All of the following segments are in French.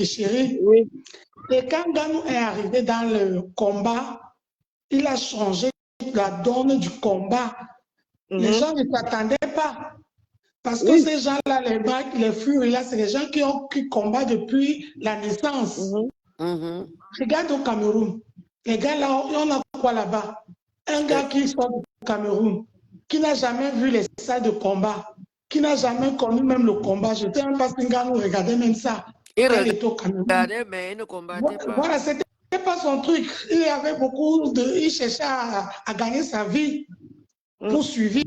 chérie. Oui. Et quand Ganou est arrivé dans le combat, il a changé la donne du combat. Les gens ne s'attendaient pas. Parce que ces gens-là, les Bacs, les Furies, c'est les gens qui combattent depuis la naissance. Regarde au Cameroun. Les gars là, on a quoi là-bas? Un gars qui sort du Cameroun, qui n'a jamais vu les salles de combat, qui n'a jamais connu même le combat. Je ne sais même pas si Ganou regardait même ça. Il regardait, mais il ne combattait pas. Voilà, c'était pas son truc. Il avait beaucoup de... Il cherchait à gagner sa vie pour survivre.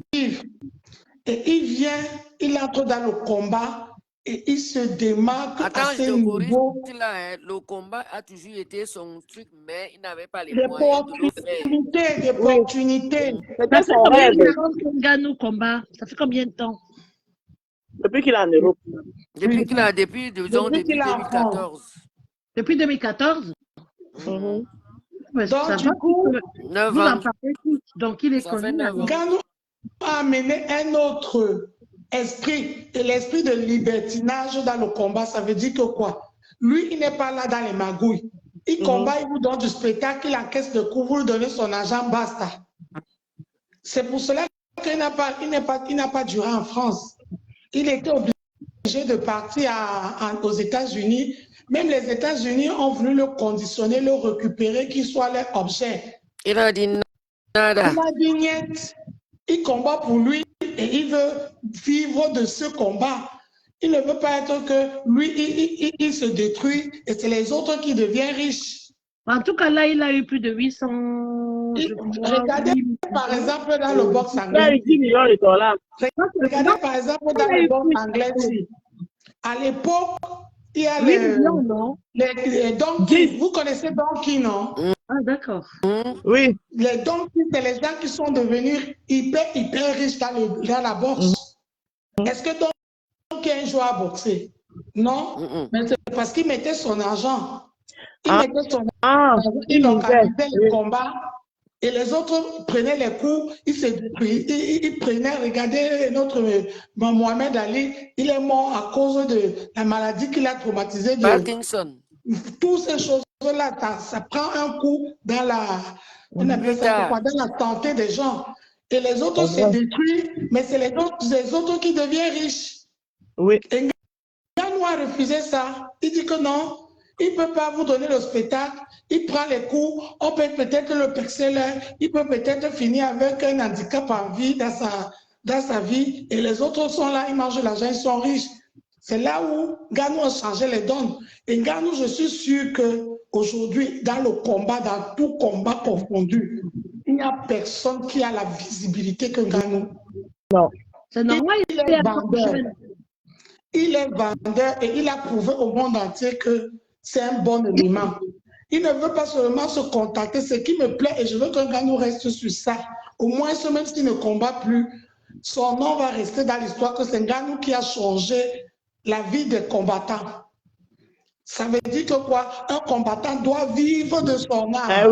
Et il vient, il entre dans le combat et il se démarque à ce niveau. Le combat a toujours été son truc, mais il n'avait pas les moyens de le faire. Des opportunités. C'était son rêve. Ganou combat, ça fait combien de temps? Depuis qu'il est en Europe. Depuis 2014. Depuis 2014? Donc, du coup, 9 ans. Donc, il est connu. Ganou a amené un autre esprit, et l'esprit de libertinage dans le combat. Ça veut dire que quoi? Lui, il n'est pas là dans les magouilles. Il combat, il vous donne du spectacle, il encaisse de coups, vous lui donnez son argent, basta. C'est pour cela qu'il n'a pas duré en France. Il était obligé de partir aux États-Unis. Même les États-Unis ont voulu le conditionner, le récupérer, qu'il soit leur objet. Il a dit nada. Il a dit niet. Il combat pour lui et il veut vivre de ce combat. Il ne veut pas être que lui, il se détruit et c'est les autres qui deviennent riches. En tout cas, là, il a eu plus de 800... Regardez par exemple dans le box anglais. Il a eu 10 millions de dollars. Regardez par exemple dans le box anglais. À l'époque, il y a les donkeys. Vous connaissez donkey, non? Ah, d'accord. Oui. Les donkeys, c'est les gens qui sont devenus hyper riches dans la boxe. Est-ce que donkey est un joueur à boxer? Non, mais c'est parce qu'il mettait son argent. Il mettait son argent, il organisait le combat. Et les autres prenaient les coups, ils prenaient, regardez notre Mohamed Ali, il est mort à cause de la maladie qu'il a traumatisée. Parkinson. Toutes ces choses-là, ça prend un coup dans dans la santé des gens. Et les autres se détruisent, mais c'est les autres qui deviennent riches. Oui. Et Ganou a refusé ça. Il dit que non, il ne peut pas vous donner le spectacle. Il prend les coups, on peut peut-être le percer là, il peut peut-être finir avec un handicap en vie dans sa vie. Et les autres sont là, ils mangent l'argent, ils sont riches. C'est là où Ganou a changé les donnes. Et Ganou, je suis sûr qu'aujourd'hui, dans le combat, dans tout combat confondu, il n'y a personne qui a la visibilité que Ganou. Non. C'est normal, il est vendeur. Il est vendeur et il a prouvé au monde entier que c'est un bon élément. Il ne veut pas seulement se contacter, ce qui me plaît, et je veux que Ganou reste sur ça. Au moins, même s'il ne combat plus, son nom va rester dans l'histoire que c'est Ganou qui a changé la vie des combattants. Ça veut dire que quoi? Un combattant doit vivre de son art.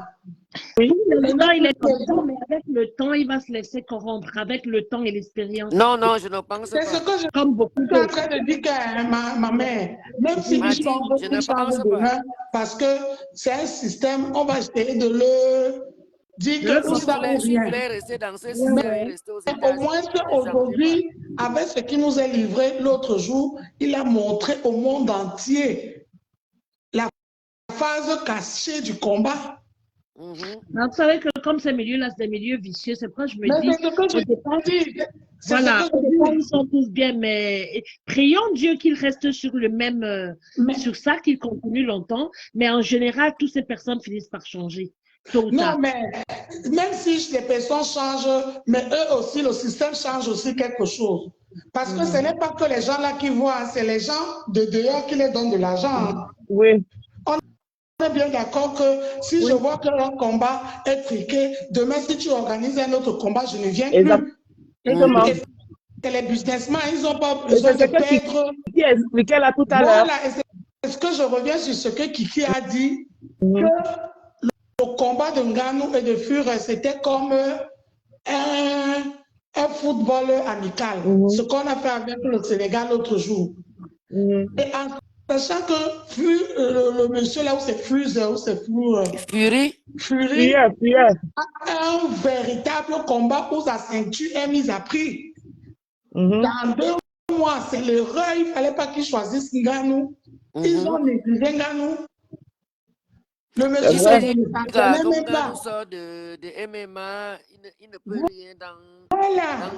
Oui, maintenant il est content, mais avec le temps, il va se laisser corrompre, avec le temps et l'expérience. Non, je ne pense pas. C'est ce que je Comme beaucoup suis en train de dire à ma mère. Même si je change demain, parce que c'est un système, on va essayer de le dire que tout ça ou rien. Rester dans ce système et rester aux États-Unis. Au moins qu'aujourd'hui, avec ce qui nous est livré l'autre jour, il a montré au monde entier la phase cachée du combat. Vous savez que comme ces milieux-là, c'est des milieux vicieux, c'est pourquoi je me dis... C'est ce que je dis. Voilà, ils sont tous bien, mais prions Dieu qu'ils restent sur le même... sur ça, qu'ils continuent longtemps, mais en général, toutes ces personnes finissent par changer. Non, mais même si les personnes changent, mais eux aussi, le système change aussi quelque chose. Parce que ce n'est pas que les gens là qui voient, c'est les gens de dehors qui les donnent de l'argent. Oui. On est bien d'accord que si je vois que leur combat est triqué, demain, si tu organises un autre combat, je ne viens plus. Exactement. Et les businessmen, ils n'ont pas besoin de perdre. Qui expliquait là tout à l'heure. Voilà, est-ce que je reviens sur ce que Kiki a dit, que le combat de Nganou et de Fure, c'était comme un football amical, ce qu'on a fait avec le Sénégal l'autre jour. Et Sachant que le monsieur là où c'est Fuse, où c'est Fury. Fury, Prière. un véritable combat où sa ceinture est mise à prix. Dans 2 mois, c'est l'erreur, il ne fallait pas qu'ils choisissent Ngannou. Ils ont négligé Ngannou. Le monsieur Il ne se dit s'entraînait comme même pas. Ngannou sort de MMA, il ne peut rien Voilà.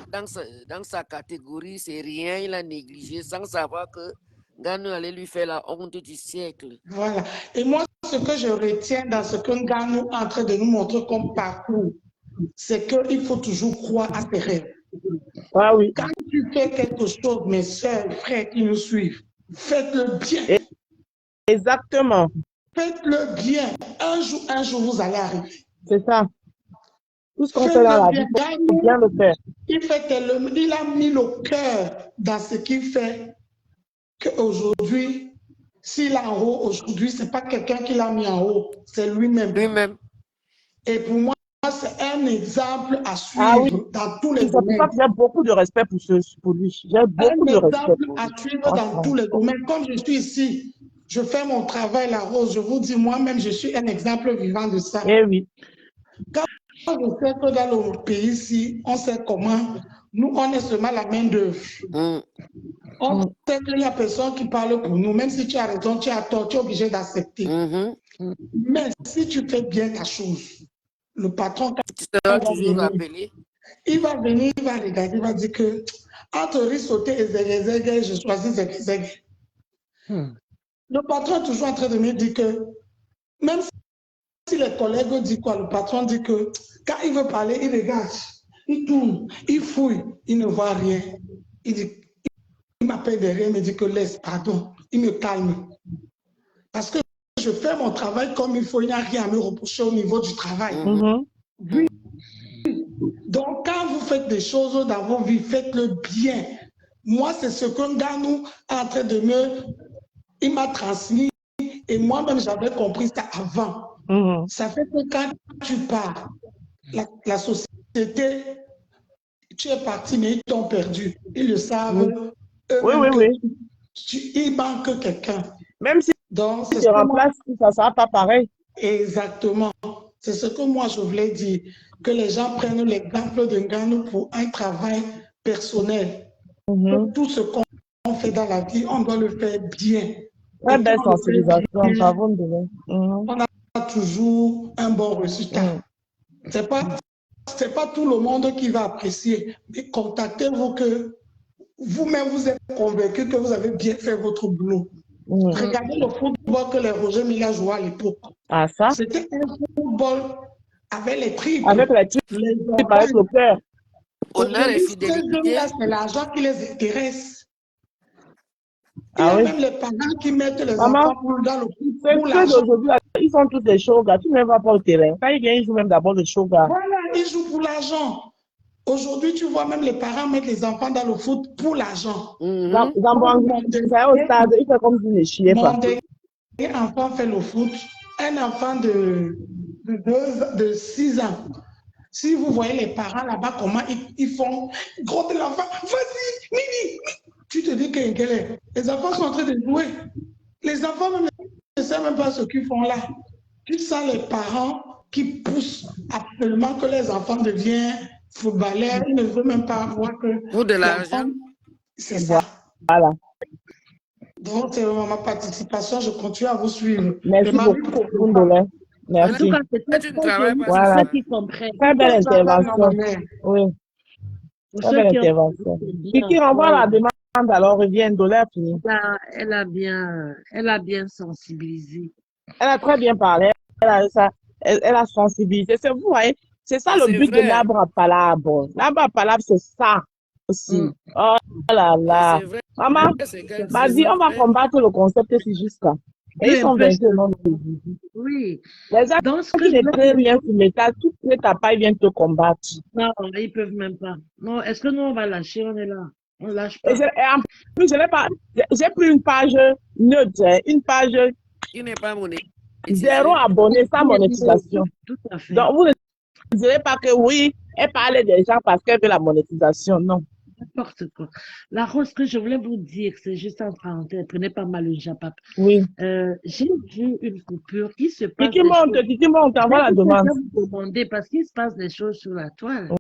dans sa catégorie, c'est rien, il a négligé sans savoir que Ngannou allait lui faire la honte du siècle. Voilà. Et moi, ce que je retiens dans ce que Ngannou est en train de nous montrer comme parcours, c'est qu'il faut toujours croire à ses rêves. Ah oui. Quand tu fais quelque chose, mes soeurs, frères qui nous suivent, faites-le bien. Exactement. Faites-le bien. Un jour, vous allez arriver. C'est ça. Tout ce qu'on fait dans la vie, il faut bien le faire. Il a mis le cœur dans ce qu'il fait, qu'aujourd'hui, s'il est en haut, aujourd'hui, ce n'est pas quelqu'un qui l'a mis en haut, c'est lui-même. Lui-même. Et pour moi, c'est un exemple à suivre dans tous les domaines. J'ai beaucoup de respect pour lui. J'ai beaucoup de respect. Un exemple à suivre dans tous les domaines. Comme je suis ici, je fais mon travail, la rose. Je vous dis, moi-même, je suis un exemple vivant de ça. Eh oui. Quand je sais que dans le pays ici, on sait comment, nous, on est seulement la main d'œuvre. On sait qu'il n'y a personne qui parle pour nous. Même si tu as raison, tu as tort, tu es obligé d'accepter. Mais si tu fais bien ta chose, le patron, tu seras toujours rappelé. Il va venir, il va regarder, il va dire que entre rissoté et zégué, je choisis zégué. Le patron est toujours en train de me dire que même si les collègues disent quoi, le patron dit que quand il veut parler, il regarde, il tourne, il fouille, il ne voit rien. Il dit, il m'appelle derrière, il me dit que laisse, pardon, il me calme. Parce que je fais mon travail comme il faut, il n'y a rien à me reprocher au niveau du travail. Donc, quand vous faites des choses dans vos vies, faites-le bien. Moi, c'est ce que Ngannou est en train de il m'a transmis et moi-même, j'avais compris ça avant. Ça fait que quand tu pars, la société, tu es parti, mais ils t'ont perdu. Ils le savent. Oui. Il manque quelqu'un. Même si donc, tu remplaces, ça ne sera pas pareil. Exactement. C'est ce que moi, je voulais dire. Que les gens prennent l'exemple de Ngannou pour un travail personnel. Tout ce qu'on fait dans la vie, on doit le faire bien. Très belle sensibilisation. Bravo, on a toujours un bon résultat. C'est pas tout le monde qui va apprécier. Mais contactez-vous que vous-même, vous êtes convaincu que vous avez bien fait votre boulot. Regardez le football que les Roger Mila jouaient à l'époque. Ah, ça? C'était un football avec les tripes. Avec les tripes, avec le cœur. Honneur et fidélité. C'est l'argent qui les intéresse. Il y Ah a oui. même les parents qui mettent les enfants dans le foot pour l'argent. Ils sont tous des showgas. Tu ne vas pas au terrain. Quand ils viennent, ils jouent même d'abord le showgas. Voilà, ils jouent pour l'argent. Aujourd'hui, tu vois même les parents mettre les enfants dans le foot pour l'argent. Dans au stade, il fait comme s'il ne chiait pas. Mon dernier enfant fait le foot. Un enfant de 6 ans. Si vous voyez les parents là-bas, comment ils font, gros de l'enfant, vas-y, Mimi. Tu te dis que les enfants sont en train de jouer. Les enfants même, ne savent même pas ce qu'ils font là. Tu sens les parents qui poussent absolument que les enfants deviennent footballeurs. Ils ne veulent même pas voir que... Pour de l'argent. C'est ça. Voilà. Donc, c'est ma participation. Je continue à vous suivre. Merci beaucoup, Ndolé. Merci. En tout cas, c'est Voilà. ceux qui comprennent. Très belle intervention. Oui. Très belle intervention. Qui renvoie la demande, alors revient, Ndolé a fini. Elle a bien sensibilisé. Elle a très bien parlé. Elle a sensibilisé. Vous voyez, c'est ça le but de l'arbre à palabre. L'arbre à palabre, c'est ça aussi. Oh là là. Maman, vas-y, on va combattre le concept jusqu'à. Et ils sont vaincus au nom de Jésus. Oui. Les gens qui ne créent rien sur l'état, tout ce que ta paille vient te combattre. Non, ils peuvent même pas. Non, est-ce que nous, on va lâcher? On est là. On lâche pas. Et en plus, j'ai pris une page neutre, une page qui n'est pas monétisée. 0 abonnés sans monétisation. Tout à fait. Donc, vous ne direz pas que oui, elle parlait des gens parce qu'elle veut la monétisation. Non. n'importe quoi. La Rose, que je voulais vous dire, c'est juste en parenthèse, prenez pas mal le japap. Oui. J'ai vu une coupure qui se passe Kiki des monte, choses. Kiki monte, Mais envoie la je demande. vais vous demander, parce qu'il se passe des choses sur la toile.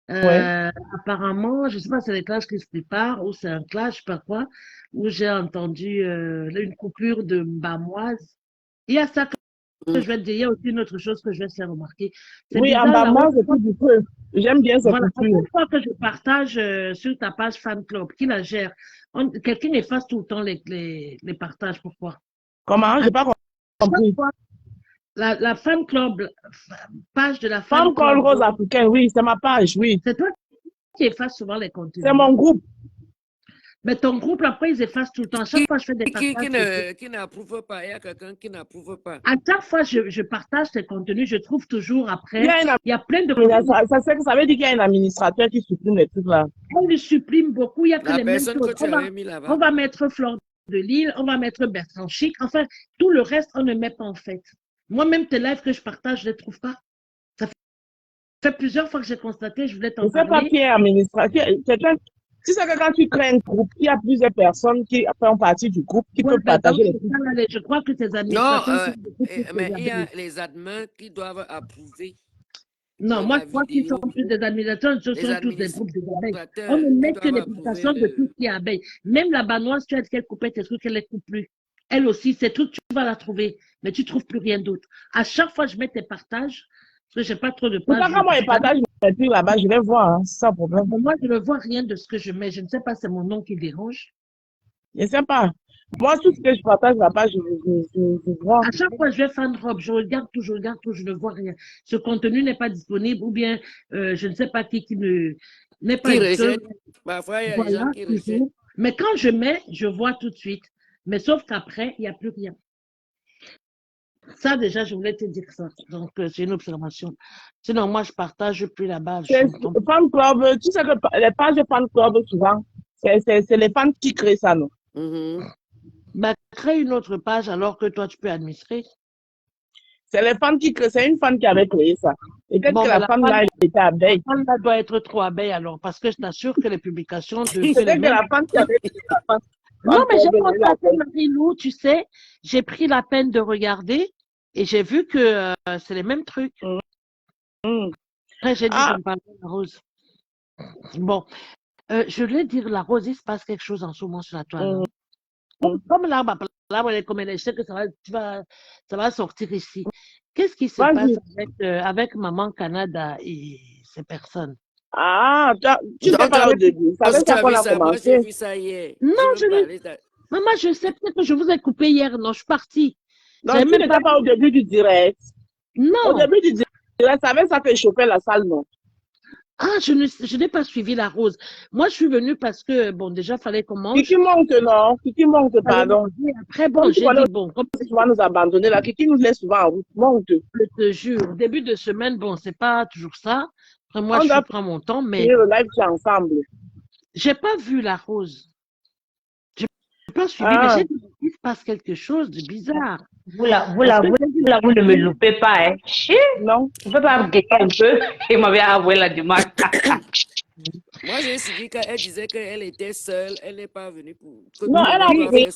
Ouais. Apparemment, je ne sais pas si c'est les clashs qui se préparent ou c'est un clash, je sais pas quoi, où j'ai entendu une coupure de Mbamoise. Il y a ça que je vais te dire, il y a aussi une autre chose que je vais te faire remarquer. C'est Oui, en bizarre, bas, la moi, Rose, c'est tout du feu. J'aime bien cette voilà, à culture. chaque fois que je partage sur ta page fan club, qui la gère, quelqu'un efface tout le temps les partages. Pourquoi? Comment? À J'ai pas chaque compris. fois, la fan club, page de la fan Femme Call club, Rose Africaine, oui, c'est ma page, oui. c'est toi qui effaces souvent les C'est contenus. mon groupe. Mais ton groupe, après, ils effacent tout le temps. À chaque fois, je fais des partages. Qui n'approuve pas, il y a quelqu'un qui n'approuve pas. À chaque fois, je partage tes contenus, je trouve toujours Il y après. a une Il y a plein de ça veut dire qu'il y a un administrateur qui supprime les trucs là. On le supprime beaucoup. Il y a que La les mêmes personne choses. que tu avais mis là-bas. On va mettre Fleur de Lille, on va mettre Bertrand Chic. Enfin, tout le reste, on ne met pas en fait. Moi-même, tes lives que je partage, je ne les trouve pas. Ça fait plusieurs fois que j'ai constaté, je voulais Je t'en ne sais pas parler. qui est administrateur. Si c'est que quand tu crées un groupe, il y a plusieurs personnes qui font partie du groupe qui Ouais, peuvent mais donc, partager les trucs. je crois que tes Non, administrateurs sont beaucoup plus mais il y a faisables. les admins qui doivent approuver Non, moi, la je crois qu'ils sont vidéo. plus des administrateurs, ce Les sont tous des groupes des abeilles. On administrateurs ne qui met que doivent les approuver publications de tout ce qui est abeille. Même la banoise, tu as dit qu'elle coupait tes trucs, elle ne les coupe plus. Elle aussi, c'est tout, tu vas la trouver, mais tu ne trouves plus rien d'autre. À chaque fois, je mets tes partages, parce que je n'ai pas trop de pages. Pourtant, quand moi je partage mes trucs là-bas, je vais voir, hein, sans problème. Moi, je ne vois rien de ce que je mets. Je ne sais pas, c'est mon nom qui dérange. Je ne sais pas. Moi, tout ce que je partage là-bas, je vois. À chaque fois, je vais fan robe, je regarde tout, je ne vois rien. Ce contenu n'est pas disponible, ou bien je ne sais pas qui n'est pas qui disponible. rejettent. Parfois, il y a Voilà, des gens qui rejettent. mais quand je mets, je vois tout de suite. Mais sauf qu'après, il n'y a plus rien. Ça, déjà, je voulais te dire ça. Donc, c'est une observation. Sinon, moi, je partage plus là-bas. Fan club, tu sais que les pages de fan club, souvent, c'est les fans qui créent ça, non? Bah, crée une autre page alors que toi, tu peux administrer. C'est les fans qui créent, c'est une fan qui avait créé ça. Et peut-être que mais la fan là, elle était abeille. La fan là doit être trop abeille alors, parce que je t'assure que les publications de Peut-être que la fan qui avait créé la fan. Non, mais j'ai constaté, Marie-Lou, tu sais, j'ai pris la peine de regarder et j'ai vu que c'est les mêmes trucs. Après, j'ai dit, je me parle de la Rose. Bon, je voulais dire, la Rose, il se passe quelque chose en ce moment sur la toile. Comme l'arbre, comme elle est, je sais que ça va sortir ici. Qu'est-ce qui se passe avec Maman Canada et ces personnes? Ah, tu n'as pas au début. Ça veut dire qu'on a commencé. Moi, j'ai vu ça hier. Non, Maman, je sais peut-être que je vous ai coupé hier. Non, je suis partie. Non, tu n'étais pas au début du direct. Non. Au début du direct, ça avait ça fait chauffer la salle, non? Ah, je n'ai pas suivi la Rose. Moi, je suis venue parce que, bon, déjà, il fallait qu'on mange. Kiki monte, non? Kiki monte, pardon. Après, bon, j'ai dit, bon. Comme tu vas nous abandonner là, Kiki nous laisse souvent en route. Monte. Je te jure, début de semaine, bon, c'est pas toujours ça. Après, moi, je prends mon temps, mais. le live ensemble. J'ai pas vu la Rose. J'ai pas suivi, mais j'ai dit qu'il se passe quelque chose de bizarre. Vous ne me loupez pas, hein. Non. Je peux pas me guetter un peu et m'avait avoué la demande. Moi, j'ai suivi qu'elle disait qu'elle était seule, elle n'est pas venue pour. Non, elle a arrivé.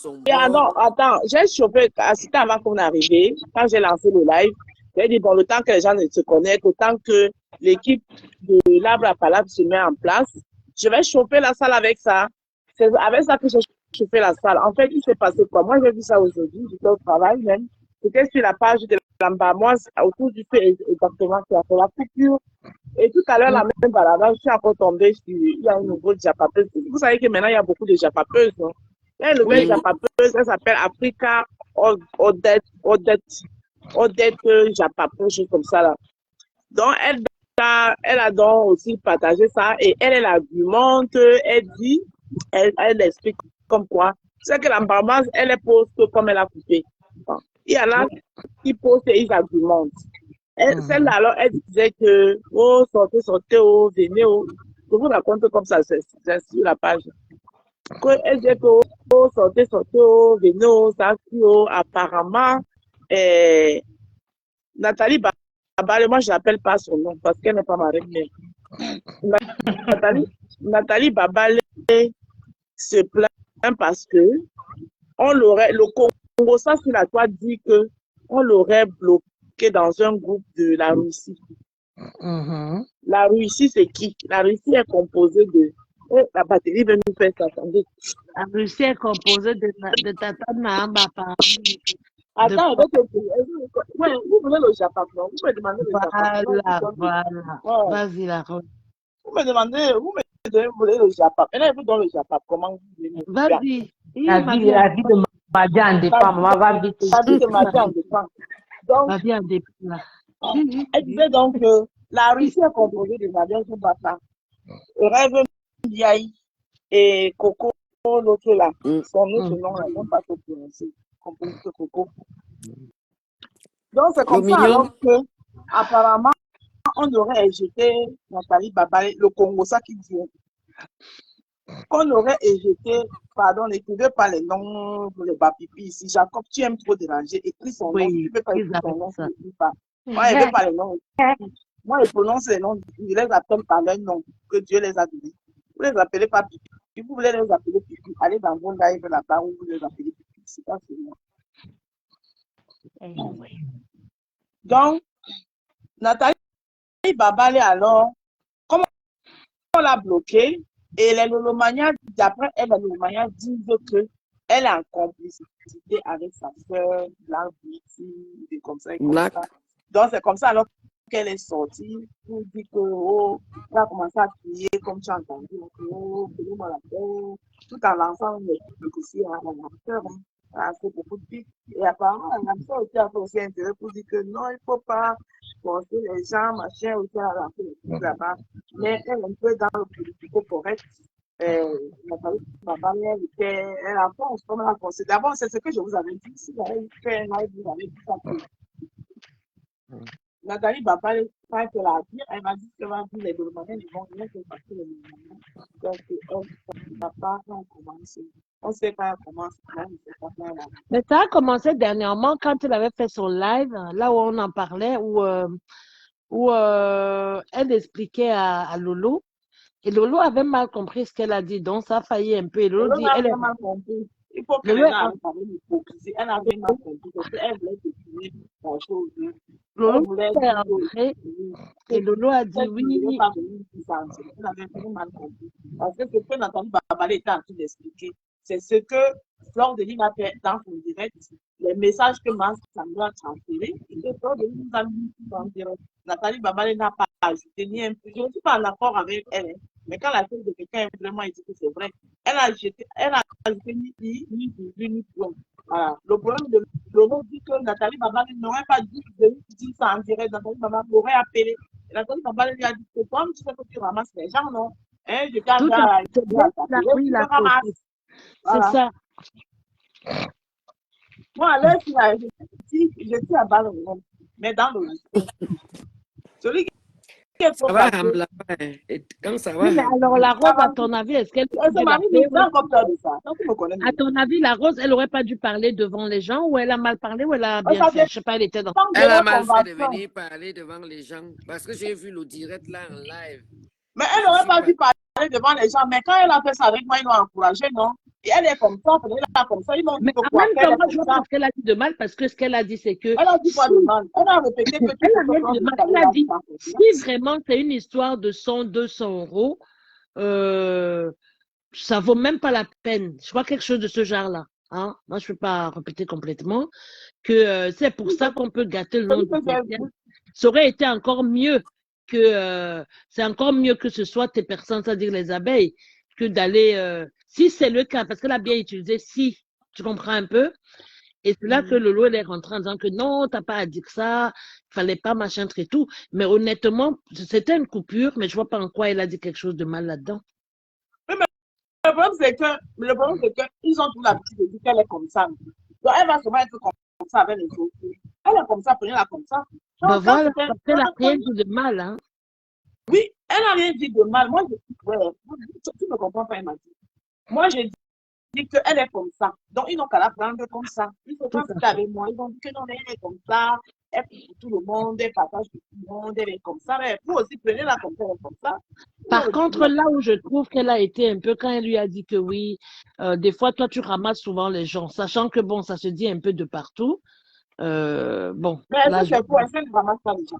Non, attends, j'ai chauffé, c'était avant qu'on arrive, quand j'ai lancé le live, j'ai dit, bon, le temps que les gens se connectent, le temps que l'équipe de l'arbre à palabre se met en place, je vais chauffer la salle avec ça. C'est avec ça que j'ai chauffé la salle. En fait, il s'est passé quoi? Moi, j'ai vu ça aujourd'hui, j'étais au travail même. C'était sur la page de l'Ambamoise, autour du fait exactement qui a fait la coupure. Et tout à l'heure, la même balade, je suis encore tombée sur, il y a une nouvelle japapeuse. Vous savez que maintenant, il y a beaucoup de japapeuses, non? Il y a une nouvelle japapeuse, elle s'appelle Africa Odette Japapeuse, chose comme ça, là. Donc, elle a donc aussi partagé ça et elle argumente, elle dit, elle explique comme quoi. C'est que l'Ambamoise, elle poste comme elle a coupé. Bon. Il y en a qui postent et ils argumentent. Celle-là, alors, elle disait que, oh, sortez, oh, venez, oh. Je vous raconte comme ça, c'est sur la page. Elle disait que, oh, sortez, oh, venez, oh, ça, oh, apparemment, Nathalie Babale, moi, je n'appelle pas son nom parce qu'elle n'est pas ma reine. Nathalie Nathalie Babalé se plaint parce que le Congo, ça sur la toile dit que on l'aurait bloqué dans un groupe de la Russie. La Russie, c'est qui? La Russie est composée de... Oh, la batterie va nous faire ça, attendez. La Russie est composée de Tata Nahamba. Attends, ouais, vous voulez le Japon, non? Vous me demandez le Japon. Voilà. Ouais. Vas-y, la rose. Vous me demandez, vous voulez le Japon. Maintenant, vous donnez le Japon. Comment vous voulez? Vas-y. La vie de Madia en dépend. Maman va vite. La vie de Madia en dépend. Donc, Ma vie en dépend. elle disait donc que la Russie est composée de Madia Zoubata, Rêve Ndiaye et Coco, l'autre là. Son autre nom, là, même pas trop prononcé. Composé de Coco. Donc, c'est comme ça alors que, apparemment, on aurait éjecté Nathalie Babalé, le Congo, ça qui dit. Qu'on aurait éjecté, pardon, n'écrivez pas les noms pour les bapipi ici. Jacob, tu aimes trop déranger, écris son nom. Tu ne peux pas écrire son nom, tu n'écris pas. Moi, je ne veux pas les noms. Moi, je prononce les noms, je les appelle par leur nom, que Dieu les a donnés. Vous ne les appelez pas pipi. Si vous voulez les appeler pipi, allez dans vos lives là-bas où vous les appelez pipi. C'est pas sur moi. Donc, Nathalie Babalé, alors, comment on l'a bloqué? Et les Lolomania, d'après elle, les Lolomania disent qu'elle est en complicité avec sa soeur, Black Beauty, et comme ça, et comme ça. Donc, c'est comme ça alors qu'elle est sortie pour dire que, oh, elle a commencé à crier, comme tu as entendu, oh, fais-moi la paix, tout en lançant les trucs aussi à la sœur. Elle a fait beaucoup de pics. Et apparemment, la sœur aussi a fait aussi intérêt pour dire que non, il ne faut pas penser les gens, machin, aussi à la fin, là-bas. Mais elle est un peu dans le politico correct. Nathalie Babalé, elle a pensé, comme elle a pensé. D'abord, c'est ce que je vous avais dit. Si vous avez fait un live, vous avez dit ça. Nathalie Babalé, quand elle a dit, elle m'a dit qu'elle va dire les Dolomaniens, ils vont rien que parce que les Dolomaniens. Donc, elle n'a pas commencé. On sait pas comment ça commence. Mais ça a commencé dernièrement quand elle avait fait son live, là où on en parlait, où elle expliquait à Lolo. Et Lolo avait mal compris ce qu'elle a dit, donc ça a failli un peu. Et Lolo dit, elle est mal compris. Il faut que les gens arrêtent avec l'hypocrisie. Elle avait mal compris parce qu'elle voulait définir la chose. Lolo voulait rentrer et Lolo a dit oui. Elle avait mal compris. Parce que ce que Nathalie Babalé était en train d'expliquer, c'est ce que Flore de Lille a fait dans son direct, les messages que Mans Sandra a transférés, et que Flore de Lille nous a mis en direct. Nathalie Babalé n'a pas ajouté ni un peu. Je ne suis pas en accord avec elle, mais quand la chose de quelqu'un est vraiment dit que c'est vrai, elle a ajouté ni i, ni virgule, ni point. Voilà. Le problème de Lolo dit que Nathalie Babalé n'aurait pas dit ça en direct. Nathalie Babalé l'aurait appelé. Et Nathalie Babalé lui a dit que toi, tu sais que tu ramasses les gens, non? Hein, je t'ai c'est ça. Moi, là, je suis à balle, mais dans le celui qui est ça va quand ça va. Oui, mais alors la Rose, à ton avis, est-ce qu'elle à ton avis, la Rose, elle aurait pas dû parler devant les gens, ou elle a mal parlé, ou elle a bien fait? Je sais pas, elle était dans. Elle a mal fait de venir parler devant les gens, parce que j'ai vu le direct là en live. Mais elle n'aurait pas dû parler devant les gens, mais quand elle a fait ça avec moi, ils l'ont encouragée, non? Et elle est comme ça, elle est comme ça, ils l'ont dit. Mais en même temps, moi, je vois pas ce qu'elle a dit de mal, parce que ce qu'elle a dit, c'est que. Elle a dit quoi de mal? Elle a répété que elle a rien dit de mal. Elle a dit, si vraiment c'est une histoire de 100, 200 euros, ça vaut même pas la peine. Je vois quelque chose de ce genre-là. Hein? Moi, je ne peux pas répéter complètement que c'est pour ça qu'on peut gâter le nom du chrétien. Ça aurait été encore mieux que c'est encore mieux que ce soit tes personnes, c'est-à-dire les abeilles, que d'aller si c'est le cas, parce qu'elle a bien utilisé si, tu comprends un peu. Et c'est là que Lolo elle est rentré en disant que non, t'as pas à dire ça, il fallait pas machin et tout. Mais honnêtement, c'était une coupure, mais je vois pas en quoi elle a dit quelque chose de mal là-dedans. Le problème, c'est que ils ont tout l'habitude de dire qu'elle est comme ça. Donc, elle va souvent être comme ça avec les autres. Elle est comme ça, prenez-la comme ça. Ben voilà, parce qu'elle n'a rien dit de mal. Hein. Oui, elle n'a rien dit de mal. Moi, je dis, ouais, tu ne comprends pas, elle m'a dit. Moi, je dis qu'elle est comme ça. Donc, ils n'ont qu'à la prendre comme ça. Ils ne sont pas avec moi. Ils ont dit que non, elle est comme ça. elle fait pour tout le monde, elle partage pour tout le monde, elle est comme ça. Mais vous aussi, prenez-la comme ça, elle est comme ça. Par contre, là où je trouve qu'elle a été un peu, quand elle lui a dit que oui, des fois, toi, tu ramasses souvent les gens, sachant que bon, ça se dit un peu de partout. Bon, Mais là, est-ce que c'est pour elle ne ramasse pas les gens?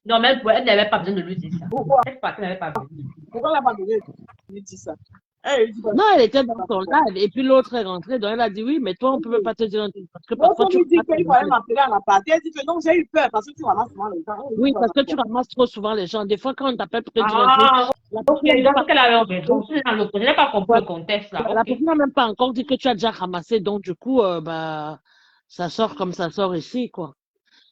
Non, mais elle n'avait pas besoin de lui dire ça. Pourquoi? Elle n'avait pas besoin. Pourquoi elle n'a pas donné de lui dire ça? Elle dit non, elle était dans son live et puis l'autre est rentrée, donc elle a dit oui, mais toi, on ne peut pas te dire un truc parce que parfois tu tu dis qu'il fallait m'appeler à la partie. Elle dit que non, j'ai eu peur parce que tu ramasses souvent les gens. oui, parce que tu ramasses trop souvent les gens. Des fois, quand on t'appelle pour te dire un truc, la Ok, personne donc qu'elle avait raison. Je n'ai pas compris le contexte là. la personne n'a même pas encore dit que tu as déjà ramassé, donc du coup, bah, ça sort comme ça sort ici, quoi.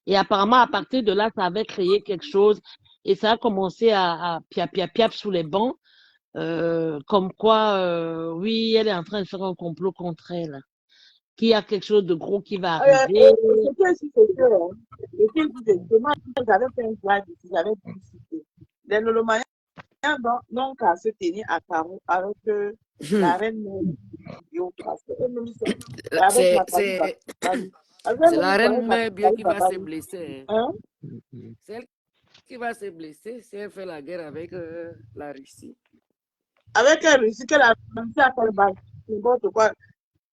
Et apparemment, à partir de là, ça avait créé quelque chose et ça a commencé à piap sous les bancs, comme quoi, oui, elle est en train de faire un complot contre elle, qu'il y a quelque chose de gros qui va arriver. C'était si c'était, moi, j'avais fait un voyage ici, j'avais publicité. Les Nolomaniens n'ont qu'à se tenir à carreau avec la reine Bio, parce que c'est la reine Bio qui va se blesser. Hein? C'est elle qui va se blesser si elle fait la guerre avec la Russie. Avec la Russie, qu'elle a réussi à faire balle. N'importe quoi.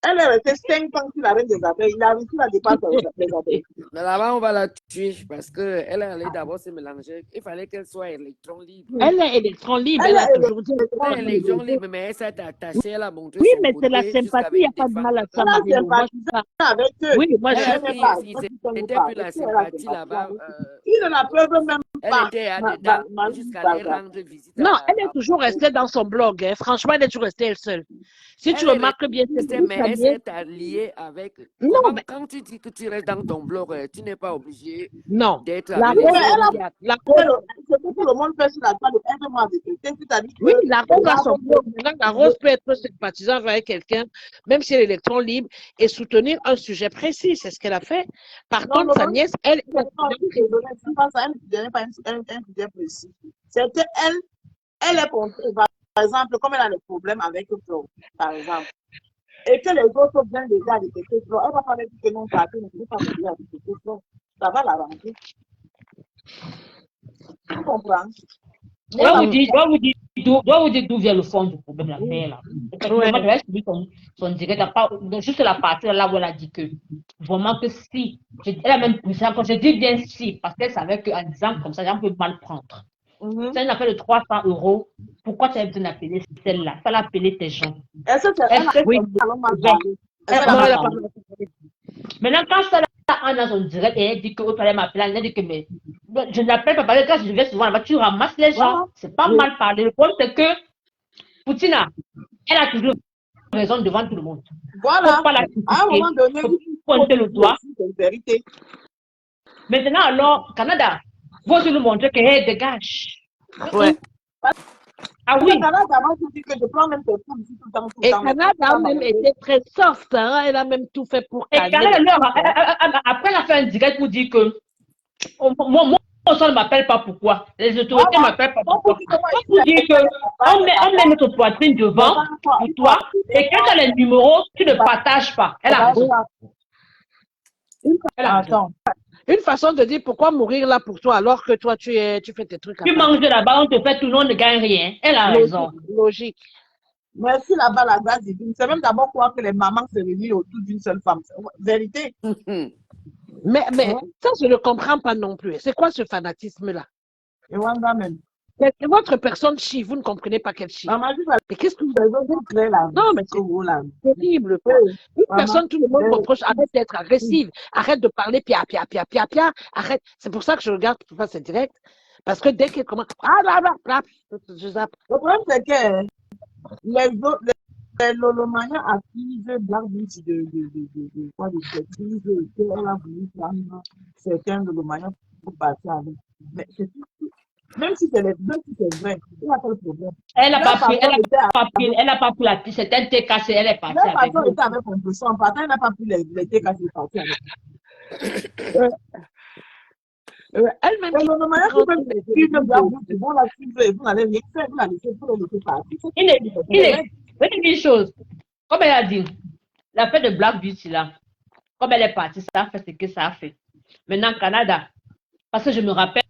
Elle est restée 5 ans sur la reine des abeilles. Il a réussi à dépasser les abeilles. Mais là-bas, on va la tuer parce qu'elle est allée d'abord se mélanger. Il fallait qu'elle soit électron libre. Elle est électron libre, elle a toujours dit. Elle est électron libre, mais elle s'est attachée, elle a montré Oui, son mais c'est la côté sympathie, il n'y a pas de mal à ça, Marie-Lou. Moi, je sais pas. Avec eux. Oui, moi, c'était plus la sympathie là-bas. Ils ne la peuvent même Elle pas. était à dedans jusqu'à aller rendre visite. non, elle est toujours restée dans son blog. Hein. Franchement, elle est toujours restée elle seule. Si tu remarques bien, mais elle s'est alliée avec. Non, mais quand tu dis que tu restes dans ton blog, tu n'es pas obligé non. d'être La avec C'est que tout le monde fait sur la toile de aide-moi avec eux. Oui, la Rose a son blog. La Rose peut être sympathisante avec quelqu'un, même si elle est électron libre, et soutenir un sujet précis. C'est ce qu'elle a fait. Par contre, sa nièce, elle. Elle ne donnait pas un sujet précis. C'était elle. Elle est contre. Par exemple, comme elle a le problème avec le flow, par exemple, et que les autres viennent déjà avec quelque chose, elle va pas dire que non, ça ne peut pas dire avec quelque chose. Ça va l'arranger. Tu comprends? Dois vous dire d'où vient le fond du problème, la mère là. Effectivement, elle subit son direct, juste la partie là où elle a dit que vraiment que si, elle a même poussé, quand je dis bien si, parce qu'elle savait qu'en disant comme ça, on peut mal prendre. C'est une affaire de 300 €. Pourquoi tu as besoin d'appeler celle-là? Il fallait appeler tes gens. Est-ce que Maintenant, quand ça là, dans son direct, et elle dit qu'il fallait m'appeler, elle dit que mais, je n'appelle pas parce que quand je vais souvent là-bas, tu ramasses les gens. C'est pas mal parler. Le problème, c'est que Poutina, elle a toujours raison devant tout le monde. Voilà. À un moment donné, pointer le doigt. Maintenant, alors, Canada, vous nous montrer qu'elle dégage. Ouais. Ah oui. Et Canada a même été très soft, hein? Elle a même tout fait pour Canada. Après, elle a fait un direct pour dire que moi, on ne m'appelle pas pourquoi. Les autorités ne m'appellent pas pourquoi. Pour dire qu'on met notre poitrine devant pour toi et quand tu as les numéros, tu ne partages pas. Elle a raison. Attends. Une façon de dire pourquoi mourir là pour toi alors que toi tu fais tes trucs. Tu manges là-bas, on te fait tout, le monde ne gagne rien. Elle a raison. Logique. Merci là-bas, la grâce divine. C'est même d'abord croire que les mamans se réunissent autour d'une seule femme. Vérité. Mais ça, je ne comprends pas non plus. C'est quoi ce fanatisme-là? Et Wanda même. C'est votre personne chie, vous ne comprenez pas qu'elle chie. Mais qu'est-ce que vous avez créé là? Non, mais c'est terrible. Une personne, tout le monde reproche, arrête d'être agressive, arrête de parler pia, arrête. C'est pour ça que je regarde tout ça, c'est direct. Parce que dès qu'elle commence, je zappe. Le problème, c'est que les Lolomaniens accusent Black Beauty de bêtises, qu'elle a voulu prendre certains Lolomaniens pour partir avec. Mais c'est tout. Même si c'est vrai, il n'y a pas de problème. Elle n'a pas pris la piste, c'est un TKC, elle est partie avec. Elle était avec compulsion, en partant, elle n'a pas pris les TKC, elle est partie avec. Elle-même qui vont la suivre, vous n'allez rien faire, vous la laissez pour le laisser partir. Une chose, comme elle a dit, la fête de Black Beauty là, comme elle est partie, ça a fait ce que ça a fait. Maintenant, au Canada, parce que je me rappelle,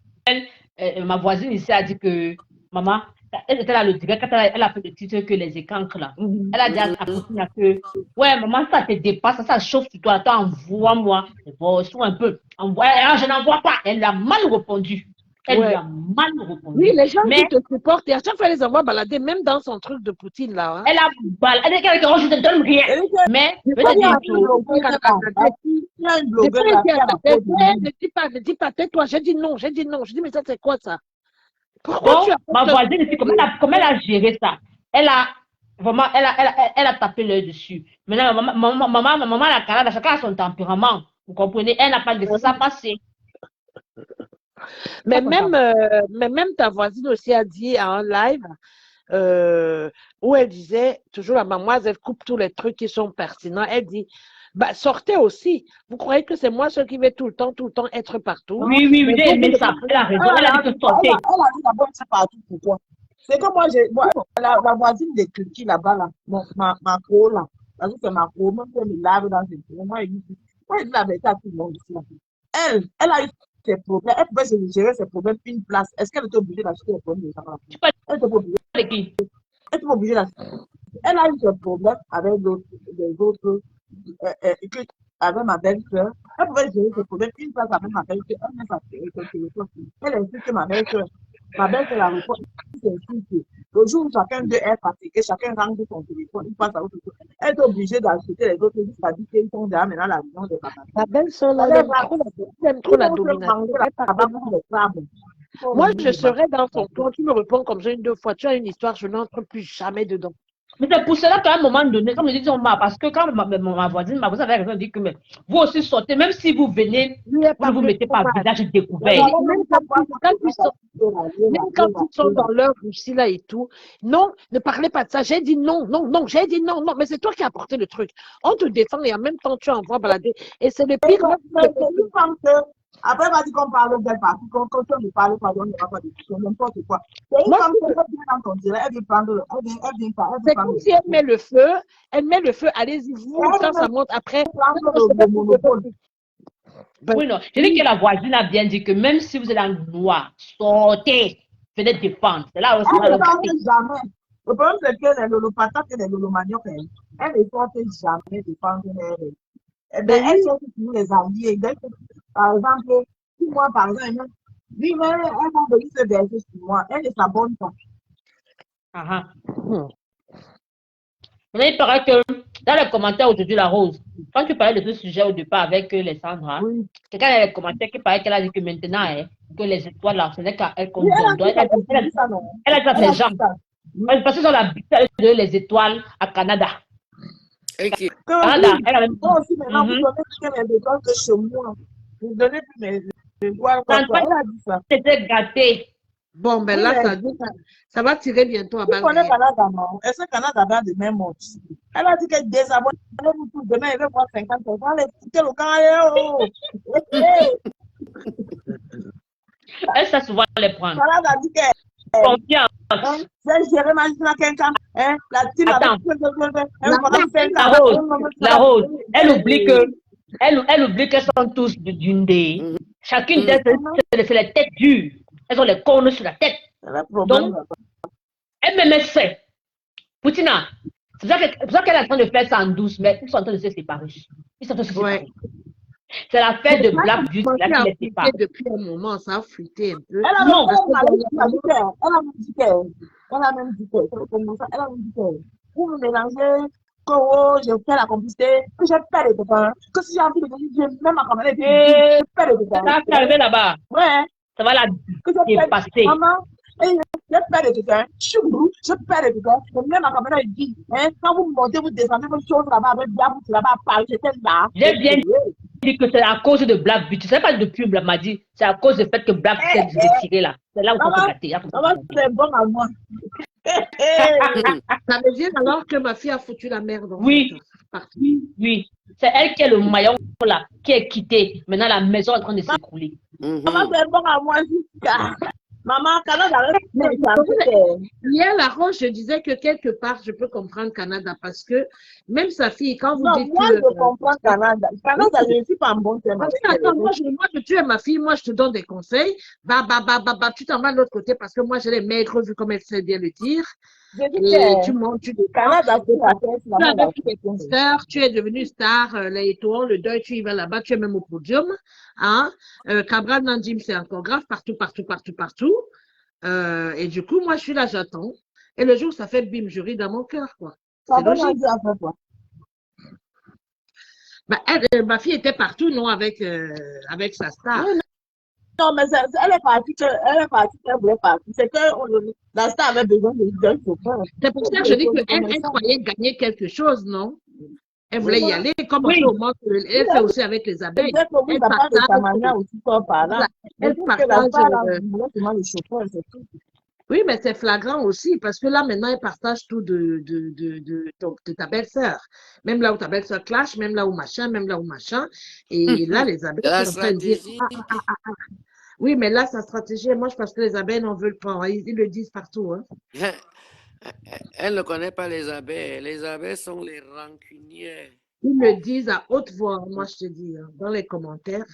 ma voisine ici a dit que, maman, elle était là le direct, quand elle a fait le titre que les écancres là. Elle a dit à Poutine que, ouais, maman, ça te dépasse, ça chauffe sur toi, toi, envoie-moi, un peu. Je n'en vois pas. Elle a mal répondu. Elle lui a mal répondu. Oui, les gens qui te supportent, et à chaque fois, elle les envoie balader, même dans son truc de Poutine, là. Hein. Elle a baladé, elle dit qu'elle je te donne rien. Mais, je vais te dire tout. Ne dis pas, tais-toi. J'ai dit non. Je dis, mais ça, c'est quoi ça? Pourquoi ma voisine ici, comment elle a géré ça? Elle a vraiment, elle a tapé l'œil dessus. Maintenant, maman, la Canada, chacun a son tempérament. Vous comprenez? Elle n'a pas laissé ça passer. Mais même ta voisine aussi a dit en live où elle disait, toujours la mademoiselle coupe tous les trucs qui sont pertinents. Elle dit, bah, sortez aussi. Vous croyez que c'est moi seul qui vais tout le temps être partout? Oui, j'ai aimé ça. Elle a raison. Elle a dit que sortez. Elle a dit d'abord être partout. Pourquoi? C'est que moi, la voisine de Cliquis là-bas, là, ma pro, là, parce que c'est ma pro, même si elle me lave dans ses pieds, moi, je dis la vérité à tout le monde ici. Elle a eu ses problèmes. Elle pouvait se gérer ses problèmes une place. Est-ce qu'elle était obligée d'acheter les problèmes de ça? Elle était obligée d'acheter. Elle a eu ses problèmes avec les autres, avec ma belle-sœur. Elle pouvait gérer ses problèmes une place avec ma belle-sœur. Elle explique que ma belle-sœur la réponse. Le jour où chacun d'eux est fatigué, chacun range son téléphone, il passe à autre chose. Elle est obligée d'acheter les autres, c'est-à-dire qu'ils sont déjà maintenant la maison de papa. La belle-sœur, elle aime trop la domination. Moi, je serais dans son tour. Tu me réponds comme ça une, deux fois. Tu as une histoire, je n'entre plus jamais dedans. Mais c'est pour cela qu'à un moment donné, comme je dis, parce que quand ma voisine avait raison de dire que mais, vous aussi sortez, même si vous venez, vous ne vous mettez pas visage découvert. Même quand ils sont dans leur Russie là et tout, non, ne parlez pas de ça. J'ai dit non, j'ai dit non, mais c'est toi qui as apporté le truc. On te défend et en même temps tu envoies balader. Et c'est le pire. Après, on va dire qu'on parle d'un parti, quand on ne parle pas, on n'aura pas de discussion, n'importe quoi. C'est une femme qui vient dans ton direct, elle vient prendre c'est comme si elle met le feu, allez-y, vous, quand ça monte après. Oui, non, je dis que la voisine a bien dit que même si vous êtes en noir, sortez, venez défendre. C'est là aussi. Elle ne sortait jamais. Le problème, c'est que le patate et les lolomanioc, elle ne sortait jamais défendre elle. Elles sont toujours les alliés. Par exemple, si moi, par exemple, elles vont venir se verser sur moi. Elles ne s'abonnent pas. Mais il paraît que dans les commentaires aujourd'hui, la Rose, quand tu parlais de ce sujet au départ avec les Sandra, quelqu'un dans les commentaires qui paraît qu'elle a dit que maintenant, que les étoiles là, ce n'est qu'elle compte. Elle a dit à ces gens. Parce qu'ils ont l'habitude de les étoiles à Canada. Okay. Canada, elle a même aussi maintenant, vous donnez les étoiles que chez moi. Vous donnez mes étoiles. Elle a dit ça. C'était gâté. Bon, ben là, ça va tirer bientôt à balle. Vous connaissez Canada, non? Est-ce que Canada va de même mot? Elle a dit qu'elle désabonnez-vous tous. Demain, elle veut voir 50%. Elle écoutez le camp. Elle sait souvent les prendre. Canada a dit qu'elle confiance. C'est géré maintenant quelqu'un. La team attends. La Rose, elle oublie que elle oublie qu'elles sont tous d'une des. Chacune d'elles, c'est les têtes dures. Elles ont les cornes sur la tête. Donc, elle me met fait. Poutina, c'est pour ça qu'elle est en train de faire ça en douce, mais ils sont en train de se séparer. Ils sont en train de se séparer. C'est la fête de Black Beauty là qui les sépare. Depuis un moment, ça a fuité un peu. Elle a même dit que vous me mélangez, que j'ai fait la complicité, que j'ai fait les copains, que si j'ai envie de dire, j'ai même à commander, j'ai fait les copains. Ça va arriver là-bas. Ouais. Ça va la dépasser. Maman, je perds de quelqu'un, je perds de quelqu'un, même à caméra, il dit, quand vous montez, vous descendez vos choses là-bas, avec diable, là-bas, à Paris, j'étais là. J'ai bien dit que c'est à cause de Black Beauty. C'est pas depuis Black m'a dit, c'est à cause du fait que Black s'est retiré là. C'est là où on peut gâter. C'est bon à moi. Ça veut dire alors que ma fille a foutu la merde. Oui. Oui. C'est elle qui est le maillon là, qui est quitté. Maintenant, la maison est en train de s'écrouler. Maman, c'est bon à moi, jusqu'à. Maman, Canada, Mais c'est hier, la Rose, je disais que quelque part, je peux comprendre Canada parce que même sa fille, quand vous non, dites moi, que. je comprends Canada. Canada, je ne suis pas en bon terme avec elle. Attends, moi, tu es ma fille, moi, je te donne des conseils. Tu t'en vas de l'autre côté parce que moi, j'ai les maigres, vu comme elle sait bien le dire. Je dis Et que tu montes, tu descends. Canada, c'est la fête, Tu là-bas, es la avec tes stars, tu es devenu star, les étoiles, le deuil, tu y vas là-bas, tu es même au podium. Hein? Cabral Nandim, c'est encore grave, partout, partout, partout, partout. Et du coup, moi, je suis là, j'attends. Et le jour, ça fait bim, je ris dans mon cœur, quoi. Ça C'est va logique. dire après quoi? Bah, ma fille était partout, non, avec sa star. Oui, non, mais elle est partie, qu'elle voulait partir. C'est que la star avait besoin d'un chauffeur. C'est pour ça que je dis qu'elle croyait gagner quelque chose, non? Elle voulait y aller, comme on fait au monde, elle fait aussi avec les abeilles. Peut-être que oui, Elle ça part de sa partage, manière aussi sort par là. Je elle trouve que la partage, star, là, voulait seulement le chauffeur, c'est tout. oui, mais c'est flagrant aussi, parce que là, maintenant, elle partage tout de ta belle-sœur. Même là où ta belle-sœur clash, même là où machin, même là où machin. Et là, les abeilles La sont en train de dire, stratégie, oui, mais là, sa stratégie, moi, je pense que les abeilles n'en veulent pas. Ils le disent partout. Hein. elle ne connaît pas les abeilles. Les abeilles sont les rancunières. Ils le disent à haute voix, moi, je te dis, hein, dans les commentaires.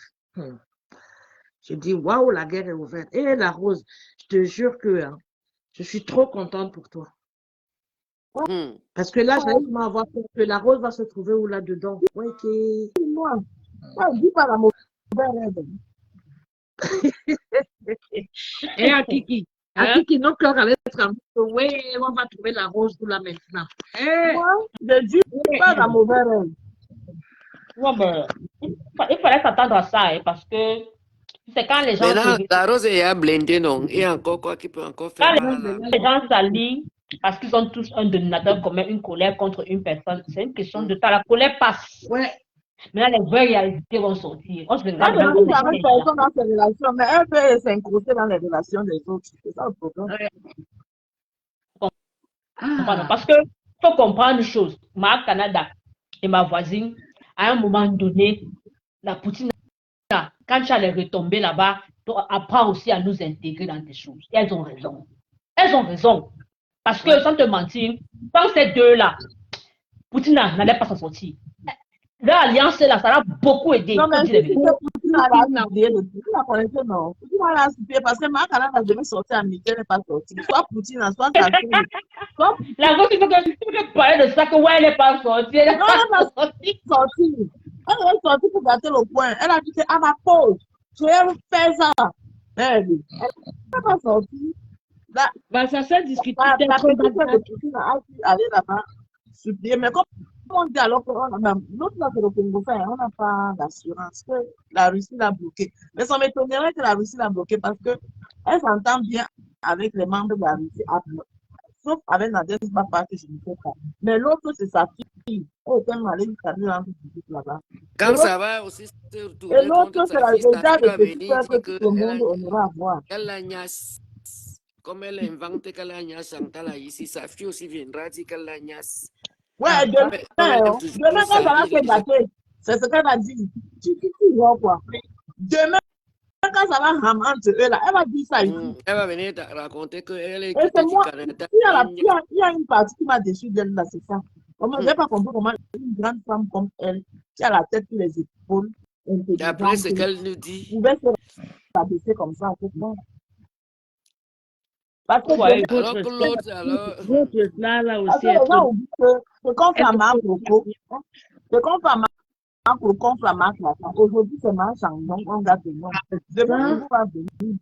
Je dis, waouh, la guerre est ouverte. Et la Rose, je te jure que hein, je suis trop contente pour toi. Parce que là, j'arrive à avoir peur que la Rose va se trouver où là-dedans. Ouais, Moi, je dis pas la mauvaise rêve. Et à Kiki. À Kiki, nos cœurs allaient être en oui, on va trouver la Rose pour là maintenant. Moi, je dis pas la mauvaise rêve. Ouais, ben, il fallait s'attendre à ça, hein, parce que c'est quand les gens Maintenant, la rose est à blender, non? Et encore quoi qui peut encore faire quand mal à la les gens s'allient parce qu'ils ont tous un dénominateur commun, une colère contre une personne, c'est une question de temps. La colère passe. Ouais. Maintenant, les vraies réalités vont sortir. On se Elle regarde ne même trouve comme jamais des personne dans ses relations, mais elle peut s'incruster dans les relations des autres. C'est ça le problème. Parce que faut comprendre une chose. Ma Canada et ma voisine, à un moment donné, la Poutine, quand tu allais retomber là-bas, apprend aussi à nous intégrer dans des choses. Et elles ont raison. Elles ont raison. Parce que, sans te mentir, dans ces deux-là, Poutine n'allait pas s'en sortir. Leur alliance, là, ça l'a beaucoup aidé. Non, mais c'est Poutine a oublié de Poutine la connaissait, non. Poutine a oublié parce que ma Canada devait sortir à midi, elle n'est pas sortie. Soit Poutine, soit sa fille. La gauche, il faut que parler de ça, que ouais, elle n'est pas sortie. Elle n'est pas sortie. Elle est sortie pour gâter le point. Elle a dit à ma pause, je vais faire ça. Elle n'est pas sortie. Bah, ça s'est discuté. La petite de Poutine a dû aller là-bas, supplier. Mais comme on dit alors que l'autre là, c'est le Congo, on n'a pas d'assurance que la Russie l'a bloqué. Mais ça m'étonnerait que la Russie l'a bloqué parce qu'elle s'entend bien avec les membres de la Russie. Sauf avec Nadège Bapa que je ne sais pas. Mais l'autre, c'est sa fille. Elle est tellement allée là-bas. Quand ça va aussi se retourner et l'autre, c'est la regard de petit frère que tout le monde aimera avoir. Comme elle invente qu'elle a niasse Chantal ici, sa fille aussi viendra dire qu'elle a niasse. Ouais, demain, quand ça va se gâter, c'est ce qu'elle a dit. Tu vois quoi. Demain, quand ça va ramener entre eux là, elle va dire ça ici. Elle va venir te raconter qu'elle est et c'est moi, il y a une partie qui m'a déçu d'elle là, c'est ça. Je n'ai pas compris comment une grande femme comme elle, qui a la tête sur les épaules, d'après ce qu'elle nous dit, pouvait se rabaisser comme ça, c'est bon. Parce que alors que l'autre, alors. Là aussi. Les gens oublient que c'est comme ça marche beaucoup. C'est comme ça marche pour contre la marque là. Aujourd'hui, c'est marche en nom, on garde le nom. Demain, vous va venir.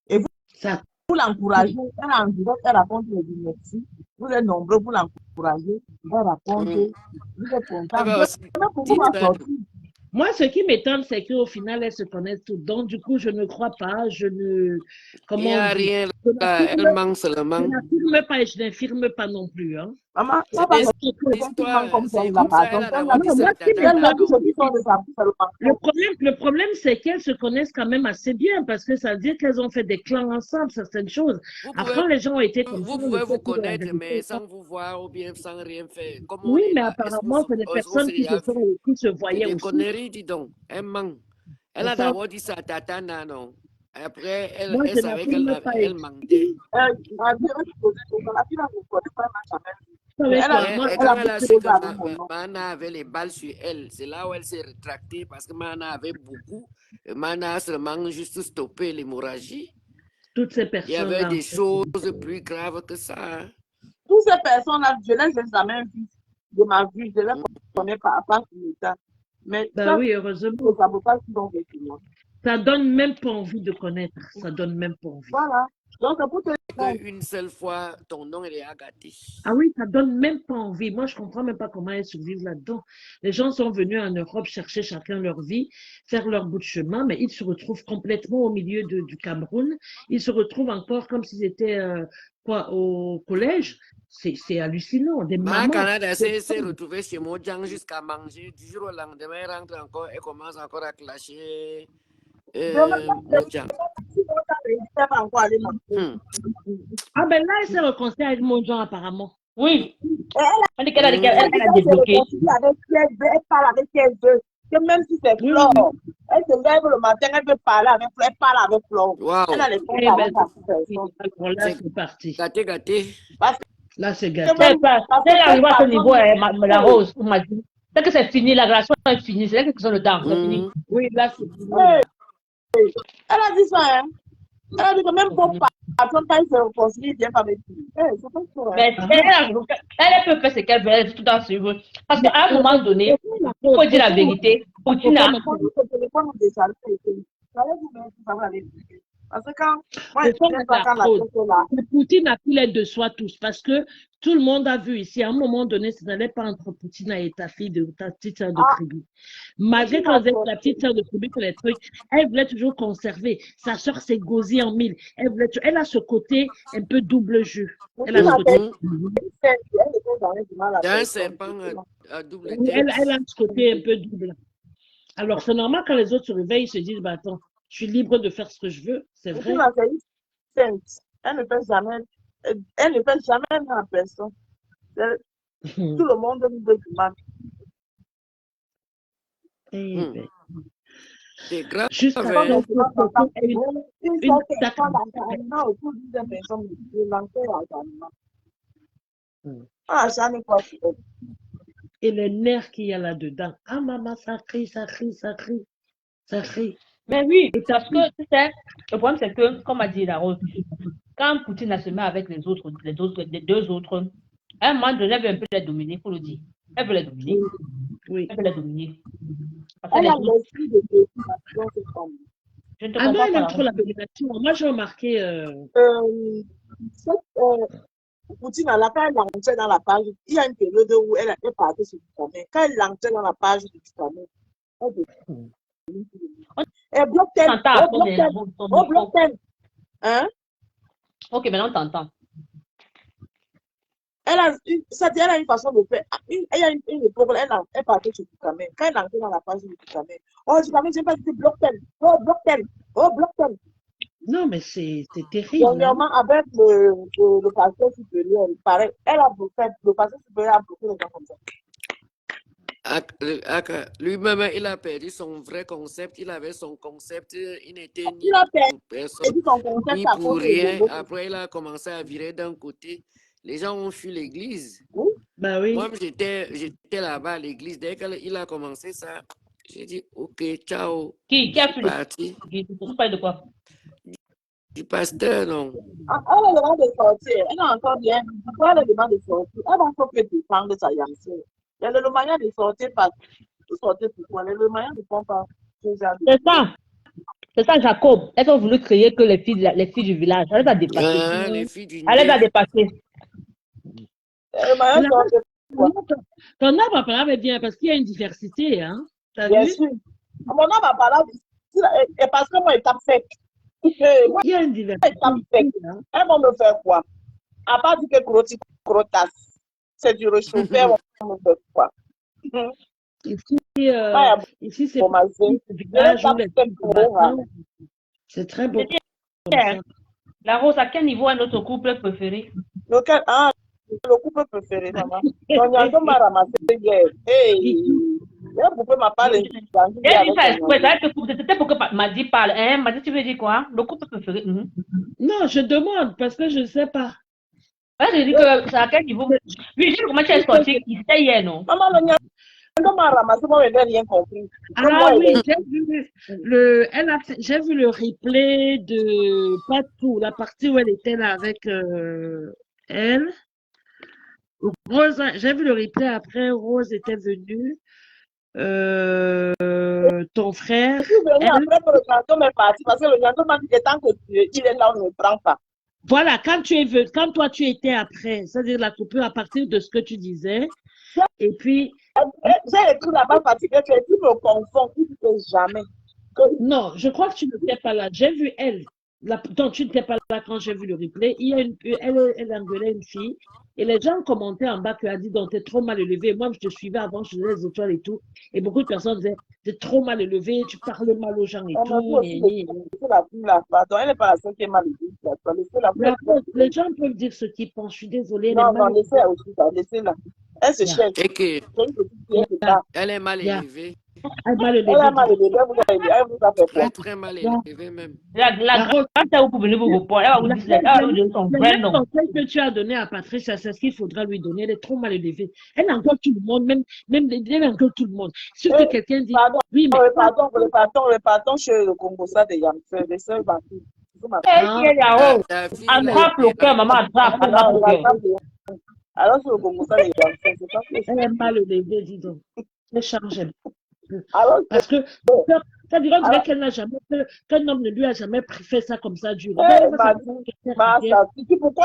Et vous l'encouragez, elle en direct, elle raconte les merci. Vous êtes nombreux, vous l'encouragez, elle raconte, vous êtes content. Demain, pour vous va sortir. Moi, ce qui m'étonne, c'est qu'au final, elles se connaissent toutes. Donc, du coup, je ne crois pas, Il n'y a rien là, elle manque seulement. Je n'affirme pas et je n'infirme pas non plus. Hein. Maman, c'est comme ça, elle a d'abord dit ça. Le problème, c'est qu'elles se connaissent quand même assez bien parce que ça veut dire qu'elles ont fait des clans ensemble, certaines choses. Après, les gens ont été comme ça. Vous pouvez vous connaître, mais sans vous voir ou bien sans rien faire. Oui, mais apparemment, c'est des personnes qui se voyaient aussi. Des conneries, dis donc. Elle manque. Elle a d'abord dit ça à Tatana, non? Après, Moi, elle je savait n'avais même pas elle mentait. avec toi. Et, Moi, et quand elle a su que Mana avait les balles sur elle, c'est là où elle s'est rétractée parce que Mana avait beaucoup. Et Mana a seulement juste stoppé l'hémorragie. toutes ces Il y personnes-là. avait des choses plus graves que ça. Hein. Toutes ces personnes-là, je ne les ai jamais vues de ma vie, je ne les connais pas à part sur l'état. Mais Bah ça, oui, heureusement. c'est le sabotage qu'ils ont vécu. Ça donne même pas envie de connaître. Ça donne même pas envie. Voilà. Donc, c'est pour te Une seule fois, ton nom, il est gâté. Ah oui, ça donne même pas envie. Moi, je comprends même pas comment elles survivent là-dedans. Les gens sont venus en Europe chercher chacun leur vie, faire leur bout de chemin, mais ils se retrouvent complètement au milieu du Cameroun. Ils se retrouvent encore comme s'ils étaient au collège. C'est hallucinant. Des mamans. Canada s'est retrouvé chez Mojang jusqu'à manger. Du jour au lendemain, elle rentre encore et commence encore à clasher. Mojang. Ah ben là, elle s'est réconciliée avec Mojang apparemment. Oui. On dit qu'elle a débloqué. Elle parle avec elle deux. Que même si c'est Flore, elle se lève le matin, elle veut parler avec Flore, elle parle avec Flore. Wow. Elle a les Eh ben, alors là, c'est parti. Gâté. Là, c'est gâté. Elle arrive à ce niveau, la Rose, on m'a dit. C'est que c'est fini, la relation est finie. C'est là qu'ils sont le temps. C'est fini. Oui, là, c'est fini. Elle a dit ça, hein. Elle a dit que même pour patron, quand il se réconcilie, bien avec lui. C'est pas sûr, hein. Mais elle peut faire ce qu'elle veut, elle est tout à suivre. Parce qu'à un moment donné, il faut dire la vérité. Poutine a... Parce que quand moi, je pas quand la chose est là. Poutine a pris l'aide de soi tous parce que tout le monde a vu ici, à un moment donné, ça n'allait pas entre Poutine et ta fille, ta petite sœur de tribu. Malgré que la petite sœur de tribu, que les trucs, elle voulait toujours conserver. Sa sœur s'est gosée en mille. Elle a ce côté un peu double jeu. Elle a ce côté. Un serpent à double tête. Elle a ce côté un peu double. Alors, c'est normal quand les autres se réveillent, ils se disent, bah attends, je suis libre de faire ce que je veux, c'est vrai. Elle ne fait jamais à personne. Tout le monde nous veut du mal. C'est grave. Jusqu'à et les nerfs qu'il y a là-dedans. Ah maman, ça crie, ça crie, ça crie, ça crie. Mais oui, parce que le problème c'est que, comme a dit la Rose, quand Poutine a se mis avec les deux autres, à un moment donné, elle veut un peu les dominer, il faut le dire. Elle veut les dominer. Oui. Elle veut les dominer. Elle a l'esprit de domination, cette femme. Je ne te Ah non, comprends elle aime pas. trop la domination. Moi, j'ai remarqué. Poutine, quand elle entrait dans la page, il y a une période où elle est partie sur du camin. Quand elle entrait dans la page du camin, elle bloque elle. On bloque elle. Hein? Ok, maintenant on t'entend. Elle a une façon de faire. Elle a une époque, elle partait sur du camin. Quand elle entrait dans la page du camin, oh, du camin, j'ai pas dit bloque elle. Oh, bloque elle. Oh, bloque elle. Non, mais c'est terrible. Dernièrement, avec le pasteur supérieur, il paraît, elle a bloqué, le pasteur supérieur a bloqué les gens comme ça. Lui-même, il a perdu son vrai concept. Il avait son concept. Il n'était ni pour personne, ni pour rien. Après, il a commencé à virer d'un côté. Les gens ont fui l'église. Bah oui. Moi, j'étais là-bas à l'église. Dès qu'il a commencé ça, j'ai dit, OK, ciao. Qui a fui parti. Vous parlez de quoi? Du pasteur, non. Elle a demandé de sortir. Elle a encore bien. Pourquoi elle a demandé de sortir? Elle va encore défendre sa yamsée. Elle a le moyen de sortir parce que sortir pourquoi? Elle a le moyen de prendre par. C'est ça, Jacob. Elles ont voulu créer que les filles du village. Elle les a dépassées. Les filles du Elle les a dépassées. Ton arbre à parler bien parce qu'il y a une diversité, hein? Bien sûr. Mon arbre à parler, et parce que moi, étape sec. Il y a une diversité. Elles vont me faire quoi? À part dire que crotasse, c'est du réchauffé, elles vont me faire quoi? Ici c'est c'est très beau. La Rose, à quel niveau est notre couple préféré? Le couple préféré, maman. On a ramassé hier. Pourquoi m'a parlé? J'ai dit ça exprès, c'était pour que Madi parle. Hein? Madi, tu veux dire quoi? Le couple préféré. Non, je demande parce que je ne sais pas. Je dis que c'est à quel niveau? Oui, je sais comment tu es sorti. Il était hier, non? Maman, le Nyando m'a ramassé, moi, je n'ai rien compris. Ah oui, j'ai vu le replay de pas tout, la partie où elle était là avec elle. Rose, j'ai vu le replay après, Rose était venue. Ton frère. Je suis venue après que le Nyando m'est parti parce que le Nyando m'a dit que tant que il est là, on ne le prend pas. Voilà, quand toi tu étais après, c'est-à-dire la coupure à partir de ce que tu disais. Et puis. J'ai écrit là-bas parce que tu me confonds, tu ne sais jamais. Non, je crois que tu n'étais pas là. J'ai vu elle. Donc, tu n'étais pas là quand j'ai vu le replay. Elle engueulait une fille. Et les gens commentaient en bas qu'elle a dit donc t'es trop mal élevé. Moi, je te suivais avant, je faisais les étoiles et tout. Et beaucoup de personnes disaient t'es trop mal élevé, tu parles mal aux gens et tout. Pardon, elle n'est pas la seule qui est mal élevée. Les gens peuvent dire ce qu'ils pensent. Je suis désolée. Non, laissez-la aussi, laissez-la. Elle se cherche. Elle est mal élevée. Elle est mal élevée. Elle vous a fait Très, très mal élevée même. La grosse, quand vous venez vous répondre, elle va vous dire son vrai nom. Le conseil que tu as donné à Patricia, c'est ce qu'il faudra lui donner. Elle est trop mal élevée. Elle engueule tout le monde, même elle engueule tout le monde. Si quelqu'un dit. Pardon, oui, mais. Repartons chez le Congo, ça des Yamseurs, des sœurs Bantou. Attrape le cœur, maman, attrape le cœur. Alors, sur le Congo, ça des Yamseurs, elle est mal élevée, dis donc. Elle change. Parce que ça dirait qu'elle n'a jamais qu'un homme ne lui a jamais fait ça comme ça dur. Pourquoi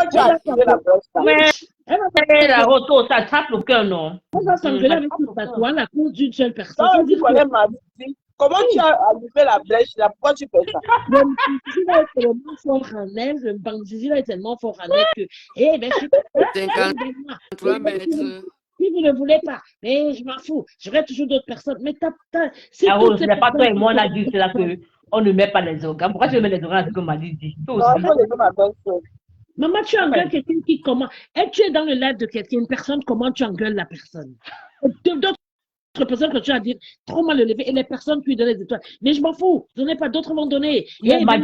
tu as activé la brèche? Mais la roto, ça attrape le cœur, non? On va s'engueuler avec tout ça, toi, à cause d'une seule personne. Comment tu as allumé la brèche là? Pourquoi tu fais ça? Le Mbanzizi là est tellement fort en elle, le Mbanzizi là est tellement fort en elle que. Eh ben, je sais pas. 53 mètres. Si vous ne voulez pas, mais je m'en fous. J'aurai toujours d'autres personnes. Mais c'est pas toi et moi, on a dit là qu'on ne met pas les organes. Pourquoi tu mets les organes à ce que m'a dit? Maman, tu engueules quelqu'un qui comment? Et tu es dans le live de quelqu'un, une personne, comment tu engueules la personne? D'autres personnes que tu as dit trop mal élevé et les personnes qui lui donnent les étoiles. Mais je m'en fous, je n'en ai pas, d'autres vont donner. M'a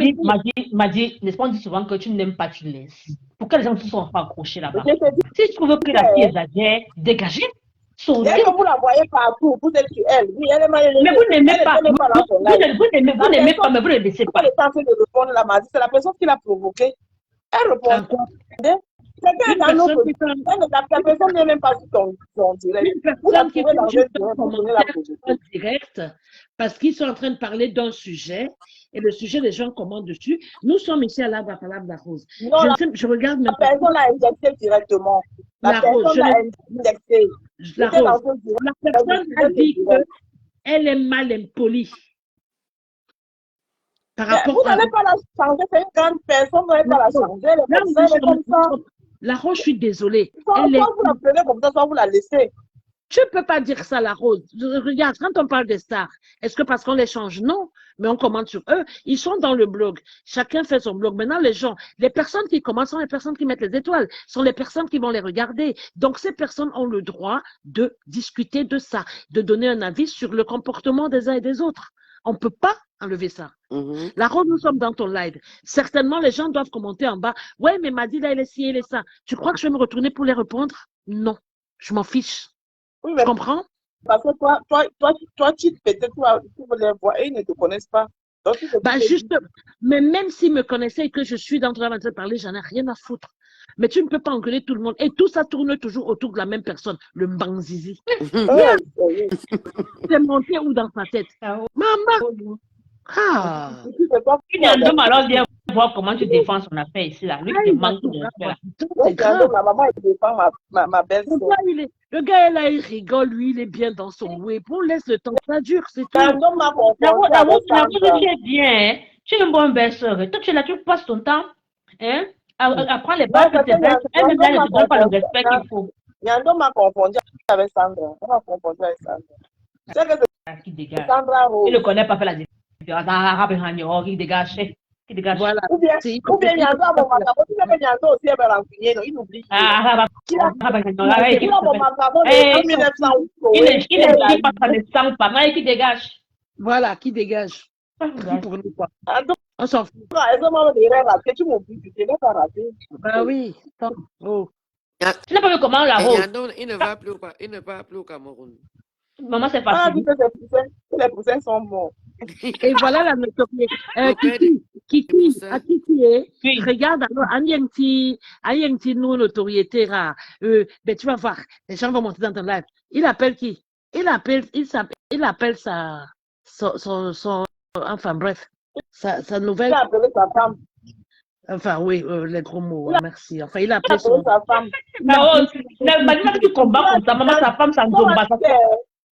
dit, n'est-ce pas, on dit souvent que tu n'aimes pas, tu laisses. Pourquoi les gens se sont pas accrochés là-bas? Si tu trouves que la fille exagère, dégagez. Dès que vous la voyez partout, vous êtes sur elle. Oui, elle est mal élevée. Mais vous n'aimez pas. Vous n'aimez pas, mais vous ne laissez pas. Elle est en train de répondre la maladie. C'est la personne qui l'a provoqué. Elle répond. La personne n'est même pas sur ton direct. Une personne qui fait juste un commentaire direct parce qu'ils sont en train de parler d'un sujet et le sujet, les gens commentent dessus. Nous sommes ici à l'Arbre Rose. Je regarde même. La personne l'a injecté directement. La personne l'a injecté. La Rose. La personne a dit qu'elle est mal impolie. Par rapport vous n'allez pas la changer, c'est une grande personne, vous n'allez pas la changer. Elle est comme ça. La Rose, je suis désolée. Soit vous la prenez comme ça, soit vous la laissez. Tu ne peux pas dire ça, la Rose. Regarde, quand on parle des stars, est-ce que parce qu'on les change? Non, mais on commente sur eux. Ils sont dans le blog. Chacun fait son blog. Maintenant, les personnes qui commencent sont les personnes qui mettent les étoiles, sont les personnes qui vont les regarder. Donc, ces personnes ont le droit de discuter de ça, de donner un avis sur le comportement des uns et des autres. On ne peut pas enlever ça. La Rose, nous sommes dans ton live. Certainement, les gens doivent commenter en bas. Ouais, mais Madi, là, elle est ci, elle est ça. Tu crois que je vais me retourner pour les répondre? Non, je m'en fiche. Oui, mais tu comprends? Parce que toi, peut-être tu veux les voir et ils ne te connaissent pas. Donc, juste, mais même s'ils me connaissaient et que je suis dans train de parler, j'en ai rien à foutre. Mais tu ne peux pas engueuler tout le monde. Et tout ça tourne toujours autour de la même personne, le Mbanzizi. C'est monté où dans sa tête? Maman! Ah! Alors, viens voir comment tu défends son affaire ici, là. Lui qui te manque de respect. C'est grave. Ma maman, elle défend ma belle-sœur. Le gars, là, il rigole, lui, il est bien dans son web. On laisse le temps, ça dure, c'est tout. La route, tu es bien, tu es une bonne belle-sœur. Toi, tu es là, tu passes ton temps, hein, à prendre les bases de tes belles-sœurs. Elle ne te donne pas le respect qu'il faut. Yando m'a confondu avec Sandra. Elle m'a confondu avec Sandra. C'est que Sandra, il ne connaît pas faire la différence. Il dégage. Qui dégage. Voilà. Ou bien C'est- Nyando a mon macaron. Tu sais que Nyando aussi est rancunier, non? Il oublie. Ah, Il a il mon macaron Eh, de 1900. ne dit pas ça ne sent pas. Mais qui dégage. Voilà, qui dégage. Ah, Qui dégage. pour nous, quoi. Donc, On s'en fout. elles ont même des rêves ratés. Tu m'oublies, tu t'es pas raté. Bah oui. Attends. Oh. Tu n'as pas vu comment la Et rose. Yandon, il ne va plus au Cameroun. Maman, c'est Ah, facile. les poussins sont morts. Et voilà la notoriété. Au père Kiki, poussins. à Kiki, Oui. regarde, alors, Anyangti, nous, notoriété, ben, tu vas voir, les gens vont monter dans ton live. Il appelle qui? Il appelle enfin, bref, sa Il nouvelle, a appelé sa femme. enfin, oui, les gros mots, Il a- merci. Enfin, il a Il a appelé appelé son, sa femme. La rose. Imagine que tu combats comme ça. Maman, sa femme, ça ne Comment tombe pas. tu sais,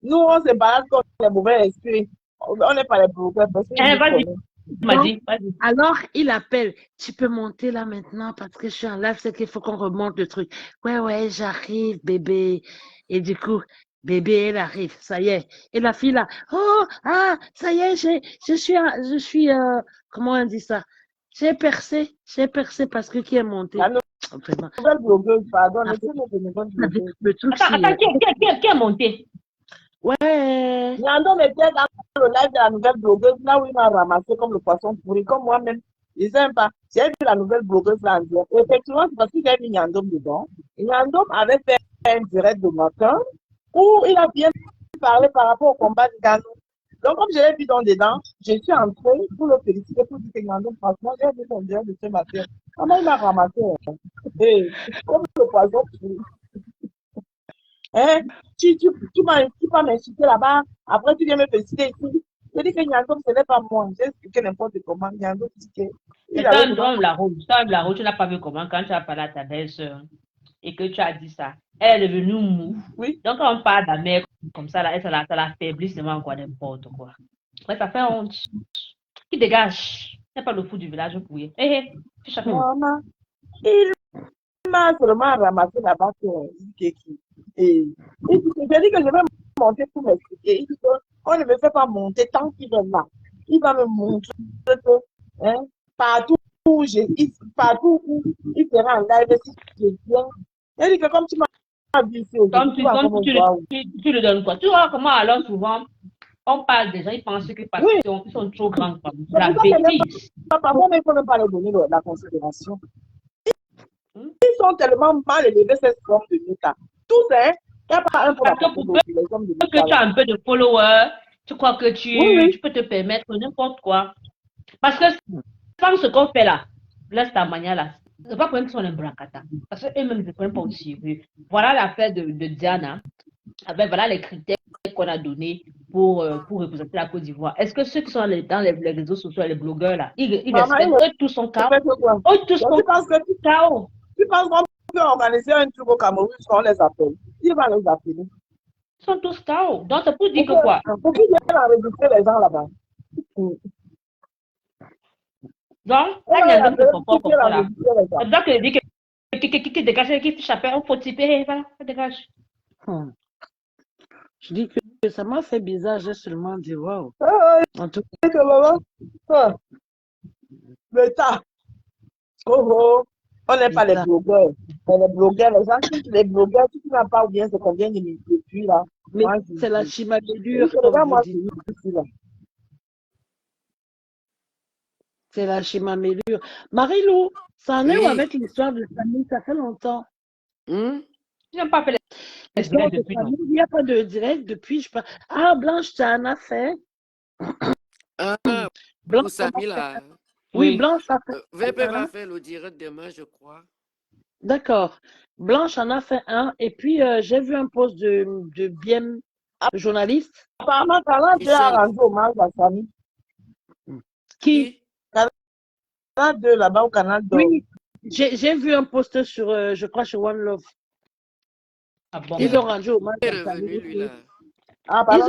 nous, on se balade comme les mauvais esprits. On n'est pas les progrès. Parce que Eh, nous vas-y. connaissons. Tu m'as dit. Vas-y. alors, il appelle. Tu peux monter là maintenant parce que je suis en live, c'est qu'il faut qu'on remonte le truc. Ouais, j'arrive, bébé. Et du coup, bébé, elle arrive. Ça y est. Et la fille là, oh, ça y est, je suis, comment on dit ça? J'ai percé parce que qui est monté? La Vraiment. nouvelle blogueuse, pardon, Ah, laissez-moi de nouvelle blogueuse. Le truc, Attends, qui est monté? ouais. Nyando était dans le live de la nouvelle blogueuse, là où il m'a ramassé comme le poisson pourri, comme moi-même. Je sais pas. J'ai vu la nouvelle blogueuse là en direct. Effectivement, c'est parce qu'il a mis Nyandom dedans. Et Nyandom avait fait un direct de matin où il a bien parlé par rapport au combat de Gano. Donc, comme je l'ai vu dedans, je suis entrée pour le féliciter, pour dire que Nyandom, franchement, j'ai vu son direct de ce matin. Comment il m'a ramassé? Hey, comme le poisson pourri. Hein? Tu vas m'insulter là-bas, après tu viens me féliciter ici. Je dis que Nyandom, ce n'est pas moi. J'ai expliqué n'importe comment. Nyandom dit que il avait besoin. Toi, la rose, tu n'as pas vu comment, quand tu as parlé à ta belle-sœur et que tu as dit ça, elle est devenue mou. Oui. Donc, quand on parle de la mère comme ça, là, ça l'affaiblit seulement encore n'importe quoi. Ouais, ça fait honte. Qui dégage? Il n'y a pas le fou du village pour y tu chapeau. Maman, il m'a seulement ramassé là-bas pour Kiki. Et j'ai dit que je vais monter pour m'expliquer. Il dit qu'on ne me fait pas monter tant qu'il est là. Il va me montrer que partout où il sera en live, si je viens. Il dit que comme tu m'as dit ici aujourd'hui, tu le donnes quoi? Tu vois comment alors souvent on parle des gens, ils pensent que parce qu'ils sont trop grands. La bêtise. Parfois, il ne faut même pas leur donner la considération. Ils sont tellement mal élevés, ces hommes de l'État. Tous, il n'y a pas un Parce que pour que tu as un peu de followers, tu crois que tu peux te permettre n'importe quoi. Parce que sans ce qu'on fait là, laisse ta manière là, c'est pas pour eux qu'ils sont les brancata. Parce qu'eux-mêmes, ils ne se prennent pas au sérieux. Voilà l'affaire de Diana. Voilà les critères qu'on a donnés pour représenter la Côte d'Ivoire. Est-ce que ceux qui sont dans les réseaux sociaux, les blogueurs là, ils respectent, eux tous sont KO. Eux tous sont KO. Tu penses qu'on peut organiser un truc au Cameroun on les appelle? Qui va les appeler? Ils sont tous KO. Donc c'est pour dire que quoi? Pour qu'ils viennent enregistrer les gens là-bas. Donc, là, il y a un homme qui comprend comme ça là. C'est ça que je dis que qui dégage, qui échappe, on faut typer, voilà, ça dégage. Je dis que ça m'a fait bizarre, j'ai seulement dit waouh. En tout cas, l'État. On n'est pas les blogueurs. Les blogueurs, les gens qui les blogueurs, si tu n'as pas ou bien c'est combien de minutes depuis là. Mais c'est la chimalélure. C'est la chimalélure. Marie-Lou, ça en est où avec l'histoire de famille? Ça fait longtemps. Je n'ai pas fait les directs depuis. Il n'y a pas de direct depuis. Blanche, tu en as fait. Blanche, Samy, là. Oui, Blanche a fait. VP va faire le direct demain, je crois. D'accord. Blanche en a fait un. Et puis, j'ai vu un post de bien journaliste. Apparemment, Canal 2 a rendu hommage à Samy. Qui? Canal 2 là-bas au Canal 2. Oui, j'ai vu un post sur, je crois, sur One Love. Ah bon. Ils ont rendu hommage à Samy. Ils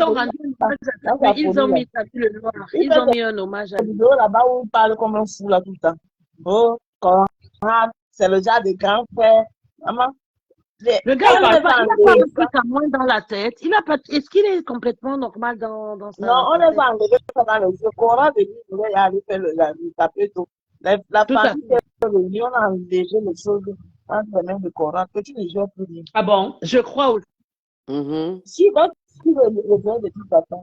ont rendu hommage à Samy. Ils ont mis Samy le noir. Ils ont mis un hommage à lui. vidéo là-bas où il parle comme un fou là tout le temps. Oh, c'est le genre de grand frère. Maman, Le gars, il n'a pas un truc à moins dans la tête. Il a pas. Est-ce qu'il est complètement normal dans sa Non, on sa les a enlevés dans les yeux. Cora de lui, il voulait y aller faire le taper tout. La Tout à famille est réunie, on a enlevé les choses entre les mains de Cora, que tu ne gères plus bien. Ah bon? Je crois aussi. Si, donc, si le bien de toute façon.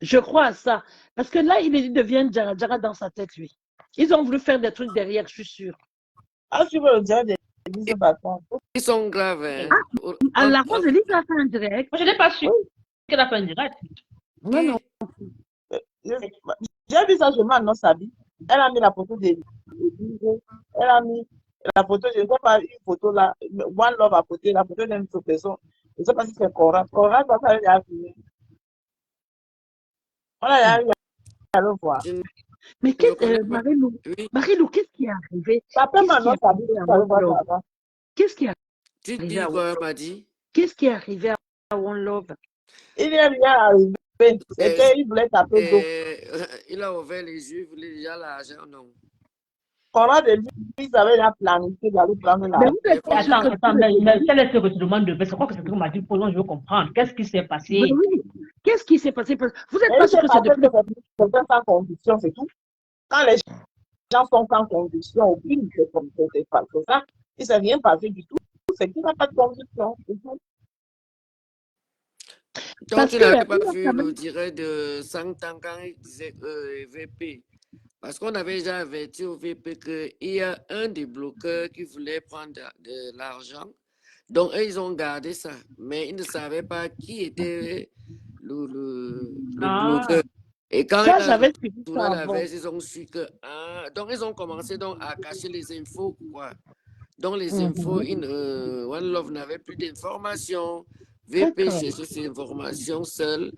Je crois à ça. Parce que là, il devient Jara Jara dans sa tête, lui. Ils ont voulu faire des trucs derrière, je suis sûre. Ah, tu veux le dire de toute façon. Ils sont graves. Hein. À la Rose Elise a fait un direct. Moi, je n'ai pas su qu'elle a fait un direct. Non, non. J'ai vu ça, je m'annonce sa vie. Elle a mis la photo de elle a mis la photo, je ne sais pas, une photo là, One Love à côté, la photo d'une autre personne. Je ne sais pas si c'est Cora. Cora, ça va aller fini. On a arrivé à le voir. Mais Marie-Lou, Marie-Lou, qu'est-ce qui est arrivé? Ça peut m'annoncer sa vie, ça le voir ça. Qu'est-ce qui est Tu arrivé dis à quoi, One Love? Madi? Qu'est-ce qui est arrivé à One Love? Il n'est rien arrivé. C'était, il voulait taper d'eau. Il a ouvert les yeux, il voulait déjà l'argent, non. Cora de lui, il avait déjà planifié d'aller prendre la. Attends, mais quel est ce que tu demandes de faire? C'est quoi que c'est que m'a dit? Posons, je veux comprendre. Qu'est-ce qui s'est passé? Oui. Qu'est-ce qui s'est passé? Vous êtes pas sûr que c'est depuis. Quelqu'un sans conviction, c'est tout. Quand les gens sont sans conviction, aucune c'est pas ça. Il ne s'est rien passé du tout. C'est qu'il n'a pas de conviction, c'est tout. Donc, tu n'avais pas vu le direct de Sangtang quand il disait VP. Parce qu'on avait déjà averti au VP qu'il y a un des bloqueurs qui voulait prendre de l'argent. Donc, eux, ils ont gardé ça. Mais ils ne savaient pas qui était le bloqueur. Et quand ils ont su que... donc, ils ont commencé donc, à cacher les infos, quoi. Donc, les infos, One Love n'avait plus d'informations. VP cherchait ces informations seul,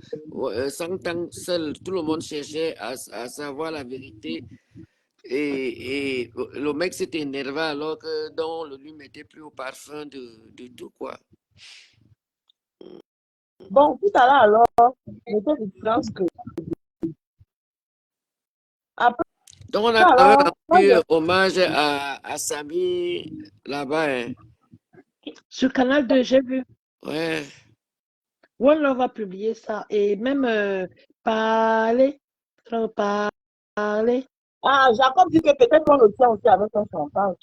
Sangtang seul, tout le monde cherchait à savoir la vérité. Et le mec s'était énervé alors que donc, le lui mettait plus au parfum de tout, quoi. Bon, tout à l'heure, alors, j'étais de France que. Après, donc, on a rendu hommage à Samy là-bas. Hein. Sur Canal 2, j'ai vu. Ouais. One Love a publié ça. Et même parler. Ah, Jacob dit que peut-être on le tient aussi avec un chantage.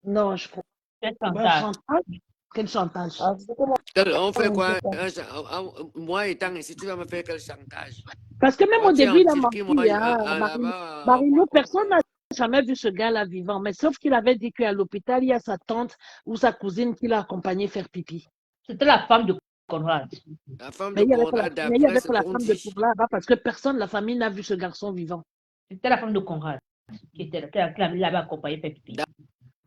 Non, je crois. Quel chantage? Quel chantage? On fait quoi? Moi étant ici, tu vas me faire quel chantage? Parce que même au début, il a menti. Marie-Lou, personne n'a jamais vu ce gars-là vivant. Mais sauf qu'il avait dit qu'à l'hôpital, il y a sa tante ou sa cousine qui l'a accompagné faire pipi. C'était la femme de Conrad. La femme de Conrad, mais il y avait la femme de Conrad parce que personne, la famille n'a vu ce garçon vivant. C'était la femme de Conrad qui l'avait accompagné faire pipi.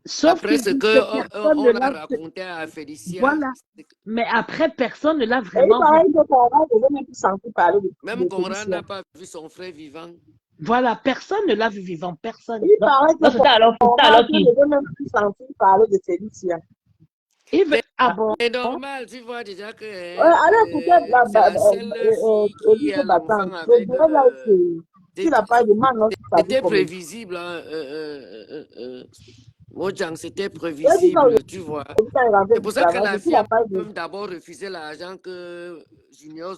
Sauf après ce qu'on a raconté à Félicia. Voilà. Mais après, personne ne l'a vraiment vu. Même Conrad n'a pas vu son frère vivant. Voilà, personne ne l'a vu vivant. Personne. Il paraît que c'était alors qui ne veut même plus sentir parler de Félicia. C'est normal, tu vois déjà que allez, peut-être c'était prévisible. Mojang, c'était prévisible, tu vois. C'est pour ça que la fille a même d'abord refusé l'argent que Junior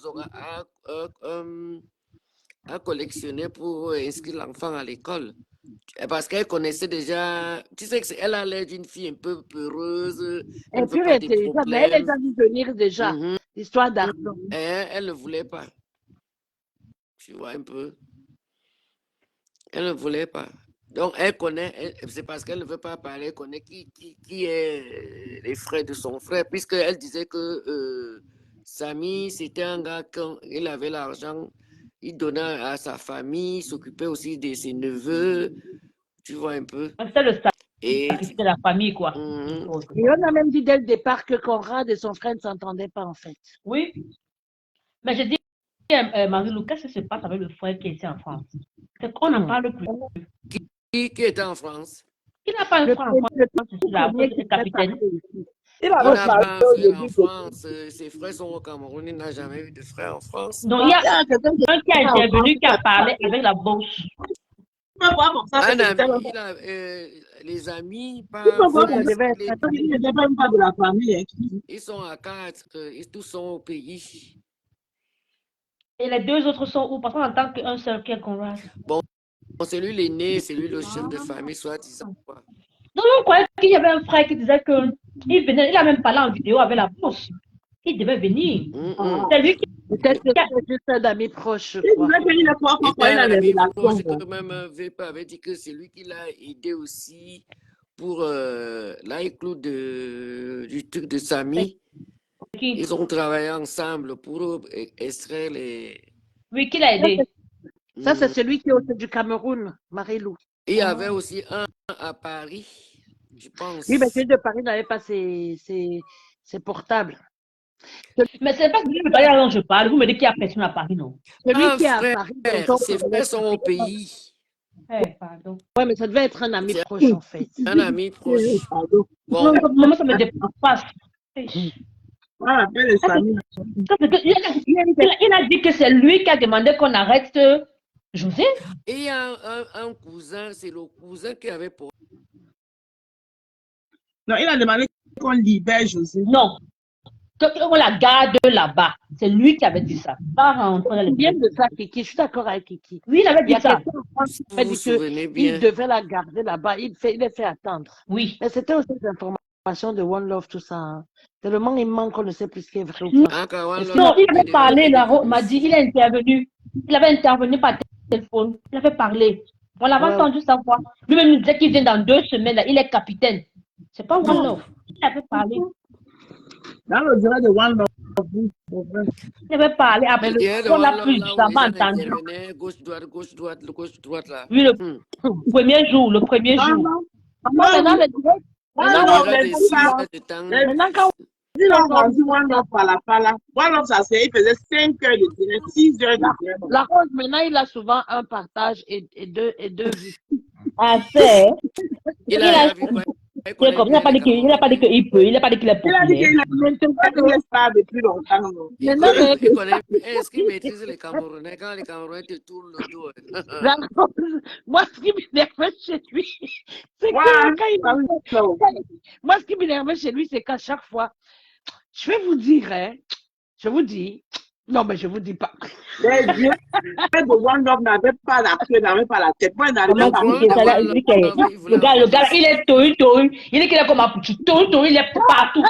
a collectionné pour inscrire l'enfant à l'école. Parce qu'elle connaissait déjà, tu sais qu'elle a l'air d'une fille un peu peureuse. Elle peut être intelligente, mais elle les a vu venir déjà. L'histoire d'argent. Elle ne voulait pas. Tu vois un peu. Elle ne voulait pas. Donc, elle connaît, c'est parce qu'elle ne veut pas parler, elle connaît qui est les frères de son frère, puisqu'elle disait que Samy, c'était un gars, quand il avait l'argent, il donnait à sa famille, il s'occupait aussi de ses neveux, tu vois un peu. C'était la famille, quoi. Et on a même dit dès le départ que Conrad et son frère ne s'entendaient pas, en fait. Oui. Mais je dis, Marie-Lou, qu'est-ce qui se passe avec le frère qui était en France? C'est qu'on n'en parle plus. Qui était en France? Il n'a pas un frère en France, le capitaine. Il n'a pas un frère en France. Ses frères sont au Cameroun, il n'a jamais eu de frère en France. Donc, il y a quelqu'un qui a intervenu, qui a parlé avec la bouche. les amis, Ils pas sont Oui, pas ça frères, devait être un ami. ils n'étaient même pas de la famille. Hein. ils sont à 4, ils tous sont au pays. Et les deux autres sont où? Parce qu'on entend qu'un seul qui est Conrad. Bon, c'est lui l'aîné, c'est lui le chef de famille, soi-disant. Quoi. Donc, on croyait qu'il y avait un frère qui disait que il a même parlé en vidéo avec la bourse. Il devait venir. C'est lui qui Peut-être que c'est juste un ami proche, je Il crois. disait qu'il est fort Il quand il est a un les ami proche relations. que même VP avait dit que c'est lui qui l'a aidé aussi pour l'iCloud du truc de Samy. Ils ont travaillé ensemble pour extraire les... Oui, qui l'a aidé. Ça, c'est celui qui est au sud du Cameroun, Marie-Lou. Il y avait aussi un à Paris, je pense. Oui, mais celui de Paris n'avait pas ses portables. Mais c'est pas celui de Paris dont je parle. Vous me dites qu'il y a personne à Paris, non? Celui qui est à Paris, Ses frères sont au pays. Pardon. Oui, mais ça devait être un ami proche, en fait. Un ami proche. Bon. Maman, ça me dépasse. Voilà, appelle les familles. Il a dit que c'est lui qui a demandé qu'on arrête José. Et il y a un cousin, c'est le cousin qui avait pour... Non, il a demandé qu'on libère José. Non. Qu'on la garde là-bas. C'est lui qui avait dit ça. Pas rentrer dans les Bien de ça, Kiki. Je suis d'accord avec Kiki. Oui, il avait dit ça. Vous vous souvenez bien. Il devait la garder là-bas. Il est fait attendre. Oui. Mais c'était aussi des informations de One Love, tout ça. Hein. Tellement il manque qu'on ne sait plus ce qui est vrai ou pas. Non, il avait parlé, m'a dit, il est intervenu. Il avait intervenu par téléphone. Il avait parlé. On l'avait entendu sa voix. Lui-même nous disait qu'il vient dans 2 semaines. Là. Il est capitaine. C'est pas One Love. Il avait parlé. Dans le direct de One Love. Il avait parlé. Après, on l'a plus jamais entendu. Gauche, droite, là. Oui, le premier jour. Maintenant, Maintenant, ils ont vendu One Love par la One Love, ça il faisait 5 heures de direct, 6 heures de direct. La Rose, maintenant, il a souvent un partage et deux vues. Ah, c'est. il a vu quoi? Il n'a pas dit qu'il peut, il n'a pas dit qu'il est Il a dit populaire. qu'il a star depuis longtemps. Est-ce qu'il maîtrise les Camerounais quand les Camerounais te tournent le dos? La Rose, moi, ce qui m'énervait chez lui, c'est moi, ce qui m'énervait chez lui, c'est qu'à chaque fois, je vais vous dire, hein, je vous dis, non, mais je vous dis pas. Les dieux de One Love n'avaient pas la queue, n'avaient pas la tête. Moi, il n'arrivait pas à Le gars, il est tohu. Il est qu'il est comme un petit tohu, il est partout.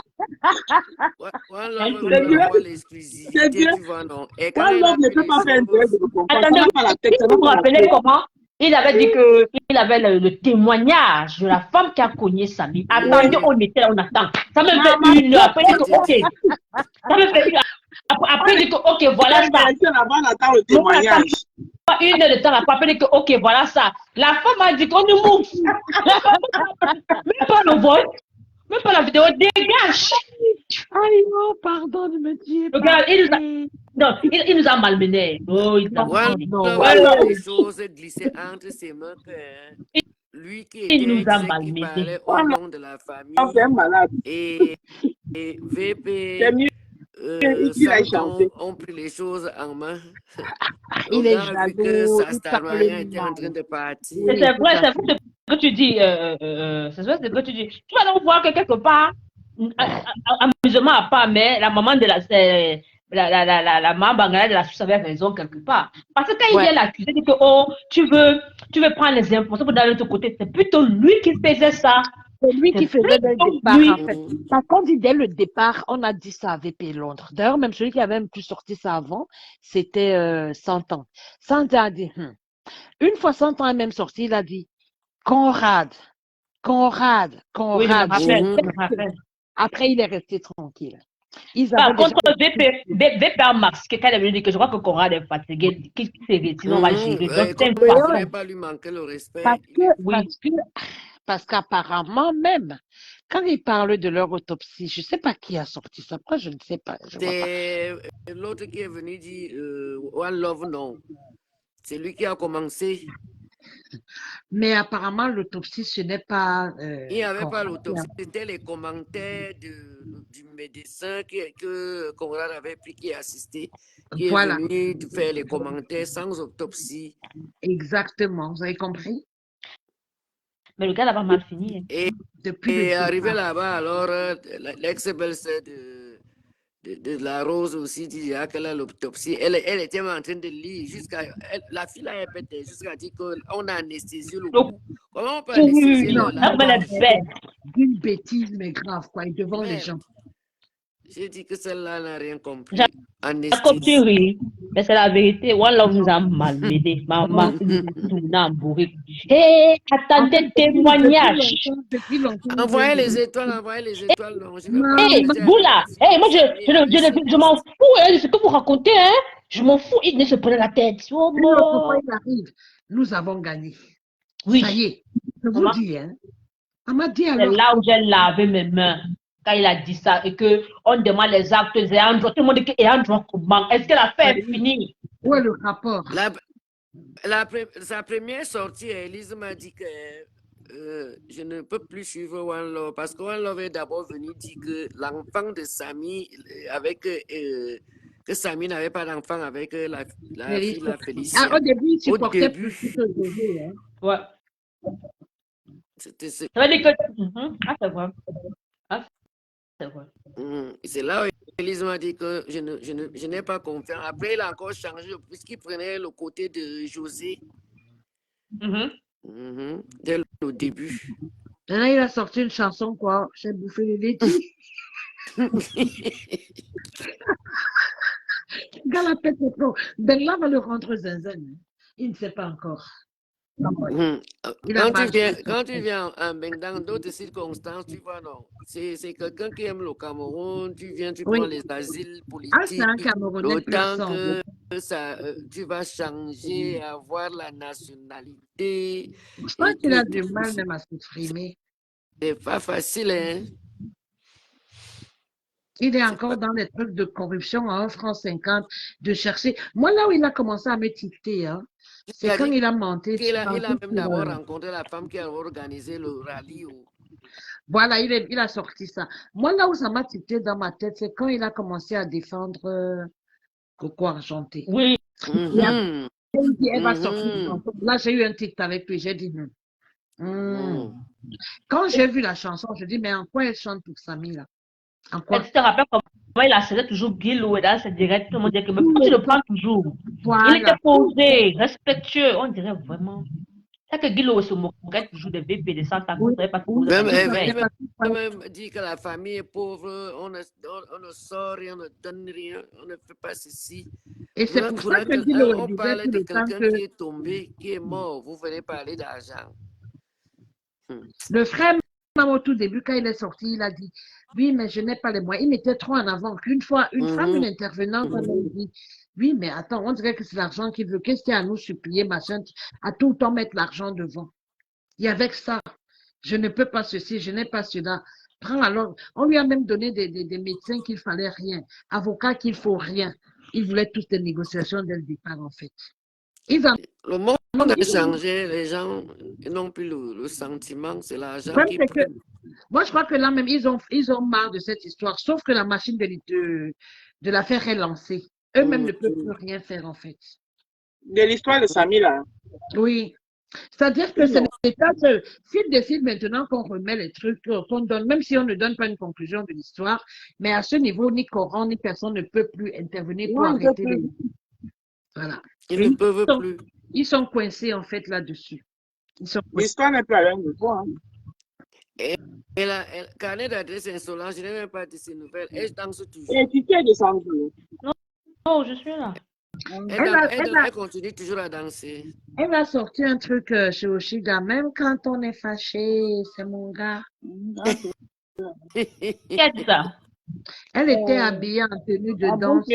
C'est Dieu. One Love ne peut pas faire un direct de confort. Attendez, vous vous rappelez comment il avait dit qu'il avait le témoignage de la femme qui a cogné Samy. Attendez, on attend. Ça me fait 1 heure. Après, il dit que ok. Ça me fait 1 heure. Après, il dit que ok, voilà ça. On attend le témoignage. 1 heure de temps après, il dit que ok, voilà ça. La femme a dit qu'on nous move. Même pas le vote, même pas la vidéo, dégage. Aïe, non, pardon de me dire. Regarde, il nous a malmenés. Oh, il nous a malmenés. Les choses glissées entre ses mains. Lui qui parlait au nom de la famille. Et VP ont pris les choses en main. Il est jaloux. Sastarmaya était en train de partir. C'est vrai ce que tu dis. C'est vrai ce que tu dis. Tu vas donc voir que quelque part, amusement à part, mais la maman de la maman bangala de la Suisse avait raison quelque part. Parce que quand il vient l'accuser, il dit que oh, tu veux prendre les informations pour d'un autre côté, c'est plutôt lui qui faisait ça. C'est lui qui faisait dès le départ, en fait. Par contre, dès le départ, on a dit ça à VP Londres. D'ailleurs, même celui qui avait même plus sorti ça avant, c'était 100 ans. 100 ans a dit, une fois 100 ans est même sorti, il a dit, Conrad. Oui, je me rappelle. Après, il est resté tranquille. Par contre, VP a masqué quand il est venu dire que je crois que Conrad est fatigué, qu'il s'est retiré, on va gérer. Donc, c'est il ne pas lui manquer le respect. Parce qu'apparemment même, quand ils parlent de leur autopsie, je ne sais pas qui a sorti ça. Après, je ne sais pas. C'est l'autre qui est venu dire One Love, non. C'est lui qui a commencé. Mais apparemment, l'autopsie, ce n'est pas... il n'y avait pas l'autopsie, c'était les commentaires du médecin que Conrad avait pris, qui a assisté, qui est venu faire les commentaires sans autopsie. Exactement, vous avez compris? Mais le gars là-bas mal fini. Hein. Et arrivé là-bas, alors, l'ex-belle-sœur de la Rose aussi dit qu'elle a l'autopsie. Elle était en train de lire la fille a répété jusqu'à dire qu'on a anesthésié le cou. Comment on peut anesthésier Une bêtise, mais grave, quoi, devant les gens. J'ai dit que celle-là n'a rien compris. Comme tu ris, mais c'est la vérité. One Love nous a malmenés. Maman, tout n'a bourré. Hé, attendez, témoignage. Envoyez les étoiles. Non, hé, vous là, hé, moi je m'en fous hein, de ce que vous racontez. Hein. Je m'en fous, il ne se prenait la tête. Oh, bon. Il arrive. Nous avons gagné. Oui. Ça y est, je vous dis. Hein. On m'a dit alors. C'est là où j'ai lavé mes mains. Quand il a dit ça et qu'on demande les actes et Andro, tout le monde dit qu'Andro comment? Est-ce que l'affaire est finie? Où est le rapport? Sa première sortie, Elise m'a dit que je ne peux plus suivre One Love parce que One Love est d'abord venu dire que l'enfant de Samy, que Samy n'avait pas d'enfant avec la fille, la Félicia. Au début, il supportait plus que le bébé. Hein. Ouais. Ça veut dire que... Ah, c'est vrai. C'est là où Elise m'a dit que je n'ai pas confiance. Après, il a encore changé puisqu'il prenait le côté de José dès le début. Et là, il a sorti une chanson, quoi. J'ai bouffé les laitiers. Gars, la pète est trop. Ben là, va le rendre zinzin. Il ne sait pas encore. Quand tu viens dans d'autres circonstances, tu vois, non, c'est quelqu'un qui aime le Cameroun, tu viens, tu prends les asiles politiques, d'autant que tu vas changer, avoir la nationalité. Je pense qu'il a du mal même à s'exprimer. C'est pas facile, hein? Il est encore dans les trucs de corruption à 1 franc 50, de chercher. Moi, là où il a commencé à me tilter, hein, c'est quand il a monté. Il a même d'abord rencontré la femme qui a organisé le rallye. Voilà, il a sorti ça. Moi, là où ça m'a tilté dans ma tête, c'est quand il a commencé à défendre Coco Argenté. Oui. Elle va sortir. Là, j'ai eu un titre avec lui, j'ai dit non. Quand j'ai vu la chanson, je dis, mais en quoi elle chante pour Samy, là? En quoi? Tu te rappelles comment il accélère toujours Guilou et là, c'est direct, tout le monde dit que mais pourquoi tu le prends toujours? Voilà. Il était posé, respectueux, on dirait vraiment. C'est que Guilou se moquait toujours des VP, des Santa Cruz, parce que même dit que la famille est pauvre, on ne sort rien, on ne donne rien, on ne fait pas ceci. Et c'est pour ça que Guilou on parle de quelqu'un qui est tombé, qui est mort, vous venez parler d'argent. Le frère, au tout début, quand il est sorti, il a dit oui, mais je n'ai pas les moyens. Il mettait trop en avant. Qu'une fois, une femme, une intervenante, elle a dit oui, mais attends, on dirait que c'est l'argent qu'il veut. Qu'est-ce qu'il y a à nous supplier, machin, à tout le temps mettre l'argent devant. Et avec ça, je ne peux pas ceci, je n'ai pas cela. Prends alors. On lui a même donné des médecins qu'il fallait rien, avocats qu'il faut rien. Il voulait toutes les négociations dès le départ, en fait. Le monde a changé, les gens n'ont plus le sentiment, c'est l'argent qui prend. Moi, je crois que là même, ils ont marre de cette histoire, sauf que la machine de l'affaire est lancée. Eux-mêmes ne peuvent plus rien faire, en fait. De l'histoire de Samy, là. Oui. C'est-à-dire que c'est l'état fil de fil maintenant qu'on remet les trucs, qu'on donne, même si on ne donne pas une conclusion de l'histoire, mais à ce niveau, ni Coran, ni personne ne peut plus intervenir pour arrêter les... Voilà. Ils ne peuvent plus. Ils sont coincés, en fait, là-dessus. L'histoire n'est plus à leur niveau. Hein. Et la carnet d'adresse insolent, je n'ai même pas de ces nouvelles. Elle danse toujours. Et tu es descendu. Non, je suis là. Elle continue toujours à danser. Elle a sorti un truc chez Oshiga, même quand on est fâché, c'est mon gars. Qui a dit ça? Elle était habillée en tenue de danse.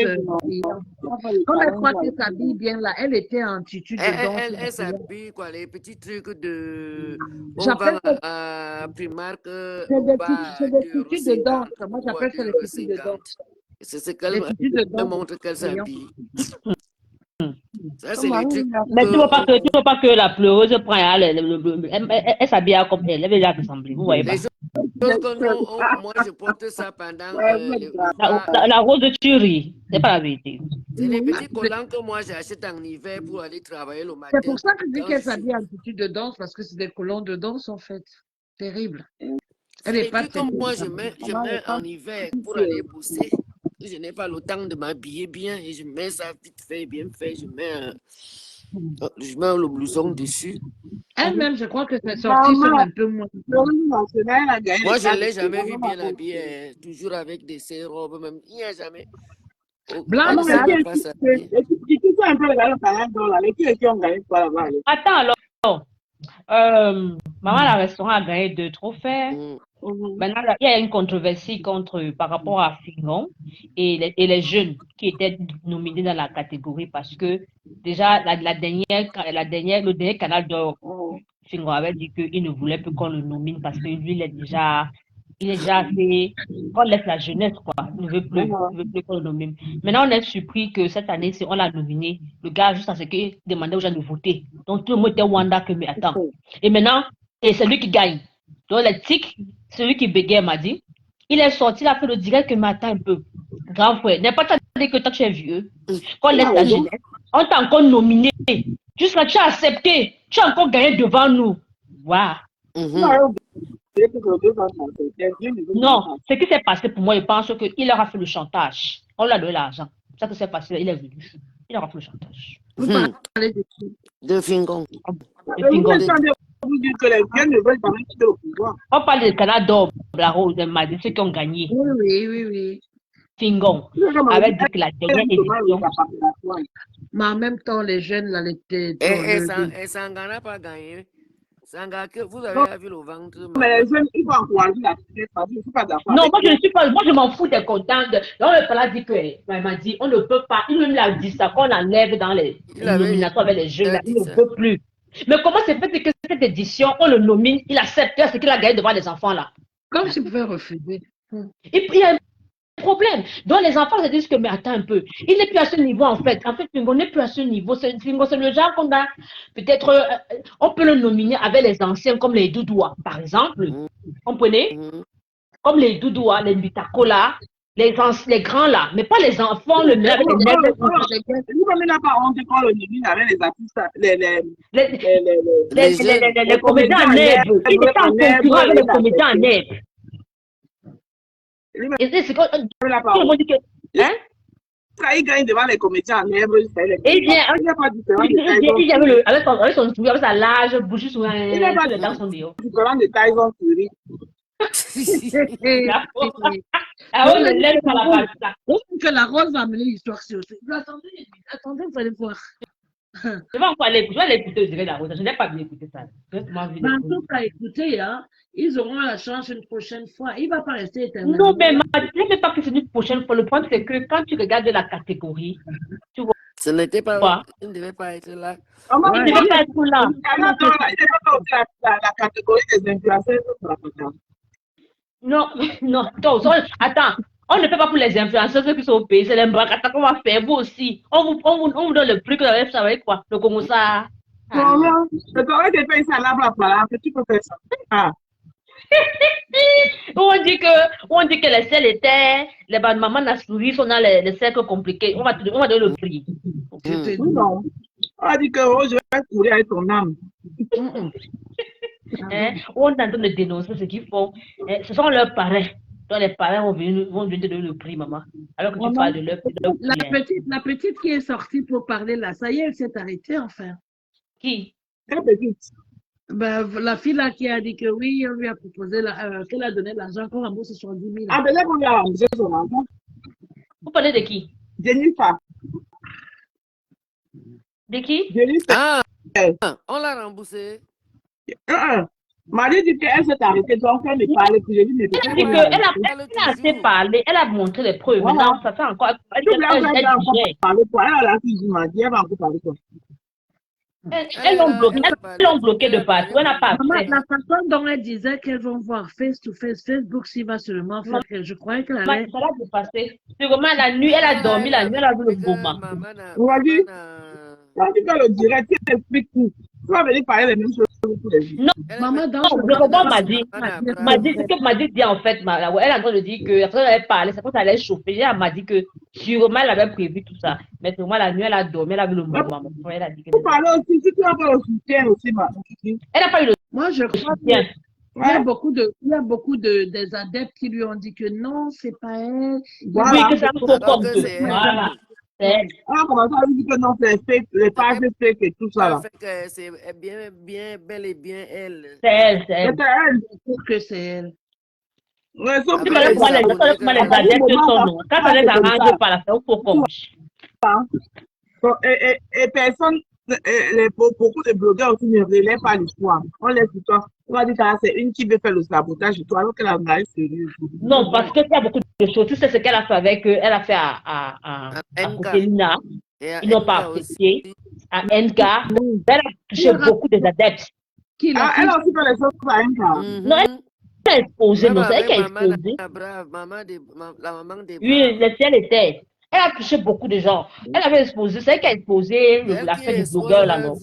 Comme elle croit qu'elle s'habille bien là, elle était en tutu de danse. Elle s'habille, quoi, les petits trucs de... On va à Primark. C'est des tutus de danse. Moi, j'appelle ça les tutus de danse. C'est ce qu'elle montre qu'elle s'habille. Ça, c'est les trucs. Mais tu ne veux pas que la pleureuse prenne. Elle s'habille comme elle. Elle veut déjà ressembler. Vous voyez pas. que nous, moi, je porte ça pendant les repas. La rose de tuerie, c'est pas la vérité. C'est les petits collants que moi j'achète en hiver pour aller travailler le matin. C'est pour ça que je dis Quand qu'elle je s'habille en tissu de danse, parce que c'est des collants de danse, en fait. Terrible. C'est Elle n'est les pas trucs que moi je terrible. mets en hiver pour aller bosser. Je n'ai pas le temps de m'habiller bien et je mets ça vite fait, bien fait. Je mets le blouson dessus. Elle-même, je crois que ses sorties sont un peu moins. Moi, je ne l'ai jamais vu bien habillée, toujours avec des robes, même. Il n'y a jamais. Blanc, Elle ne ça. sait même pas s'habiller. Attends alors. Maman, la restaurant a gagné 2 trophées. Maintenant, il y a une controversie par rapport à Fingon et les jeunes qui étaient nominés dans la catégorie parce que déjà, le dernier canal d'or, Fingon avait dit qu'il ne voulait plus qu'on le nomine parce que lui, il est déjà assez. Qu'on laisse la jeunesse, quoi. Il ne veut plus qu'on le nomine. Maintenant, on est surpris que cette année, si on l'a nominé, le gars, juste à ce qu'il demandait aux gens de voter. Donc, tout le monde était Wanda que, mais attends. Et maintenant, c'est lui qui gagne. Donc, les tics, celui qui bégayait m'a dit, il est sorti, il a fait le direct que, mais attends un peu. Grand frère, n'importe quoi que toi, tu es vieux. Qu'on laisse la jeunesse. On t'a encore nominé. Jusqu'à tu as accepté. Tu as encore gagné devant nous. Waouh. Non, ce qui s'est passé pour moi, je pense qu'il leur a fait le chantage. On lui a donné l'argent. Ça qui s'est passé, il est venu. Il leur a fait le chantage. Vous parlez de qui? De Fingon. On parle du Canada d'or, la rose, ceux qui ont gagné. Oui. Fingon avait dit que la dernière édition. Mais en même temps, les jeunes, là, Et Sanga n'a pas gagné. Sanga, vous avez vu le ventre. Mais les jeunes, ils vont encourager la je ne suis pas d'accord. Non, moi je ne suis pas. Moi je m'en fous des contents. On ne peut pas dire que. Elle m'a dit, on ne peut pas. Il même l'a dit ça, qu'on enlève dans les nominations avec les jeunes. Là, il ne peut plus. Mais comment c'est fait que cette édition, on le nomine, il accepte ce qu'il a gagné devant les enfants là? Comme je pouvais refuser. Il y a un problème. Donc les enfants se disent que, mais attends un peu, il n'est plus à ce niveau en fait. En fait, Fingo n'est plus à ce niveau. C'est le genre qu'on a, peut-être, on peut le nominer avec les anciens comme les Doudoua, par exemple. Comprenez? Comme les Doudoua, les Mitakola, les grands là, mais pas les enfants, le avec les nègres. Lui-même, il n'a pas honte quand le nomine avec les artistes, les comédiens en nègres. Il était en concurrence avec les comédiens en nègres. Et c'est quand tout le monde dit que. Hein? Il gagne devant les comédiens en nègres. Et bien, il avait avec son souris, avec sa large bouche sur les dents sont dehors. Différent de Tyson Fury. Ah oui, le lèvre à la base. Que la rose va amener l'histoire sur ça. Attendez, vous allez voir. Je vais l'écouter, je dirais la rose. Je n'ai pas bien écouté ça. En tout cas, écoutez, hein, ils auront la chance une prochaine fois. Il ne va pas rester éternellement. Non, mais je ne sais pas que c'est une prochaine fois. Le point, c'est que quand tu regardes la catégorie, tu vois. Ce n'était pas. Il ne devait pas être là. Il ne devait pas être là. Il n'est pas la catégorie des influenceurs. Non. Attends. On ne fait pas pour les influenceurs, ceux qui sont au pays. C'est les bracata qu'on va faire. Vous aussi. On vous donne le prix que vous avez fait quoi? Le Congo ça. Non. Le Congo te paye ça là, tu peux faire ça. On dit que les selles étaient, les mamans la souris sont dans les cercles compliqués. On va donner le prix. Non. On dit que je vais courir avec ton âme. On est en train de dénoncer ce qu'ils font. Ce sont leurs parents. Donc les parents vont venir te donner le prix, maman. Alors que tu parles de leur la petite qui est sortie pour parler là, ça y est, elle s'est arrêtée enfin. Qui? Très petite. Ben, la fille là qui a dit que oui, on lui a proposé qu'elle a donné l'argent qu'on rembourse 70 000. Ah, ben là, on lui a remboursé son argent. Vous parlez de qui? Jennifer. De qui? Jennifer. On l'a remboursé. Marie dit qu'elle s'est arrêtée, donc elle me parlait. Puis j'ai dit, mais elle a assez parlé, elle a montré les preuves. Maintenant, ça fait encore. Elle a la fille du mardi, elle va encore parler quoi. Elles l'ont bloqué de partout. Elle n'a pas fait. La façon dont elle disait qu'elles vont voir face to face, Facebook s'il va seulement faire que je croyais qu'elle allait. Ça l'a dépassé. Sûrement la nuit, elle a dormi la nuit, elle a vu le moment. On va dire que le direct, elle explique tout. Tu vas venir parler les mêmes choses tous les jours. Non, Maman, dans non, ce je comprends cas, m'a dit. Ce que m'a dit en fait, elle est en train de dire que, après elle avait parlé, c'est quand elle allait chauffer, elle m'a dit que sûrement elle avait prévu tout ça. Mais sûrement la nuit, elle a dormi, elle a vu le mouvement. Elle a dit que. Vous parlez aussi, si tu as pas le soutien aussi, Elle n'a pas eu le moi, je crois soutien. il y a beaucoup des adeptes qui lui ont dit que non, c'est pas elle. Voilà. Oui, que c'est un faux compte. Voilà. On a commencé à lui dire que non, c'est fake, les pages fake et tout ça là. C'est bien, bel et bien elle. C'est elle, c'est elle. C'était elle. Pour que c'est elle. Ouais, sauf Tu que vas voir les adeptes sont non. Quand ça les arrange pas, là, c'est un faux compte. Et personne, beaucoup de blogueurs aussi ne relaient pas l'histoire. On laisse l'histoire. On va dire que c'est une qui veut faire le sabotage de toi alors qu'elle a un sérieux. Non, parce qu'il y a beaucoup de choses. Tu sais ce qu'elle a fait avec eux. Elle a fait à Coquelina. Ils n'ont pas accepté. À NK. Elle a touché beaucoup des adeptes. Elle a aussi fait les choses à NK. Non, elle a exposé. Non, c'est elle qui a exposé. La maman des Oui, le ciel était. Elle a touché beaucoup de gens. Elle avait exposé. C'est elle qui a exposé l'affaire du blogueur là, non?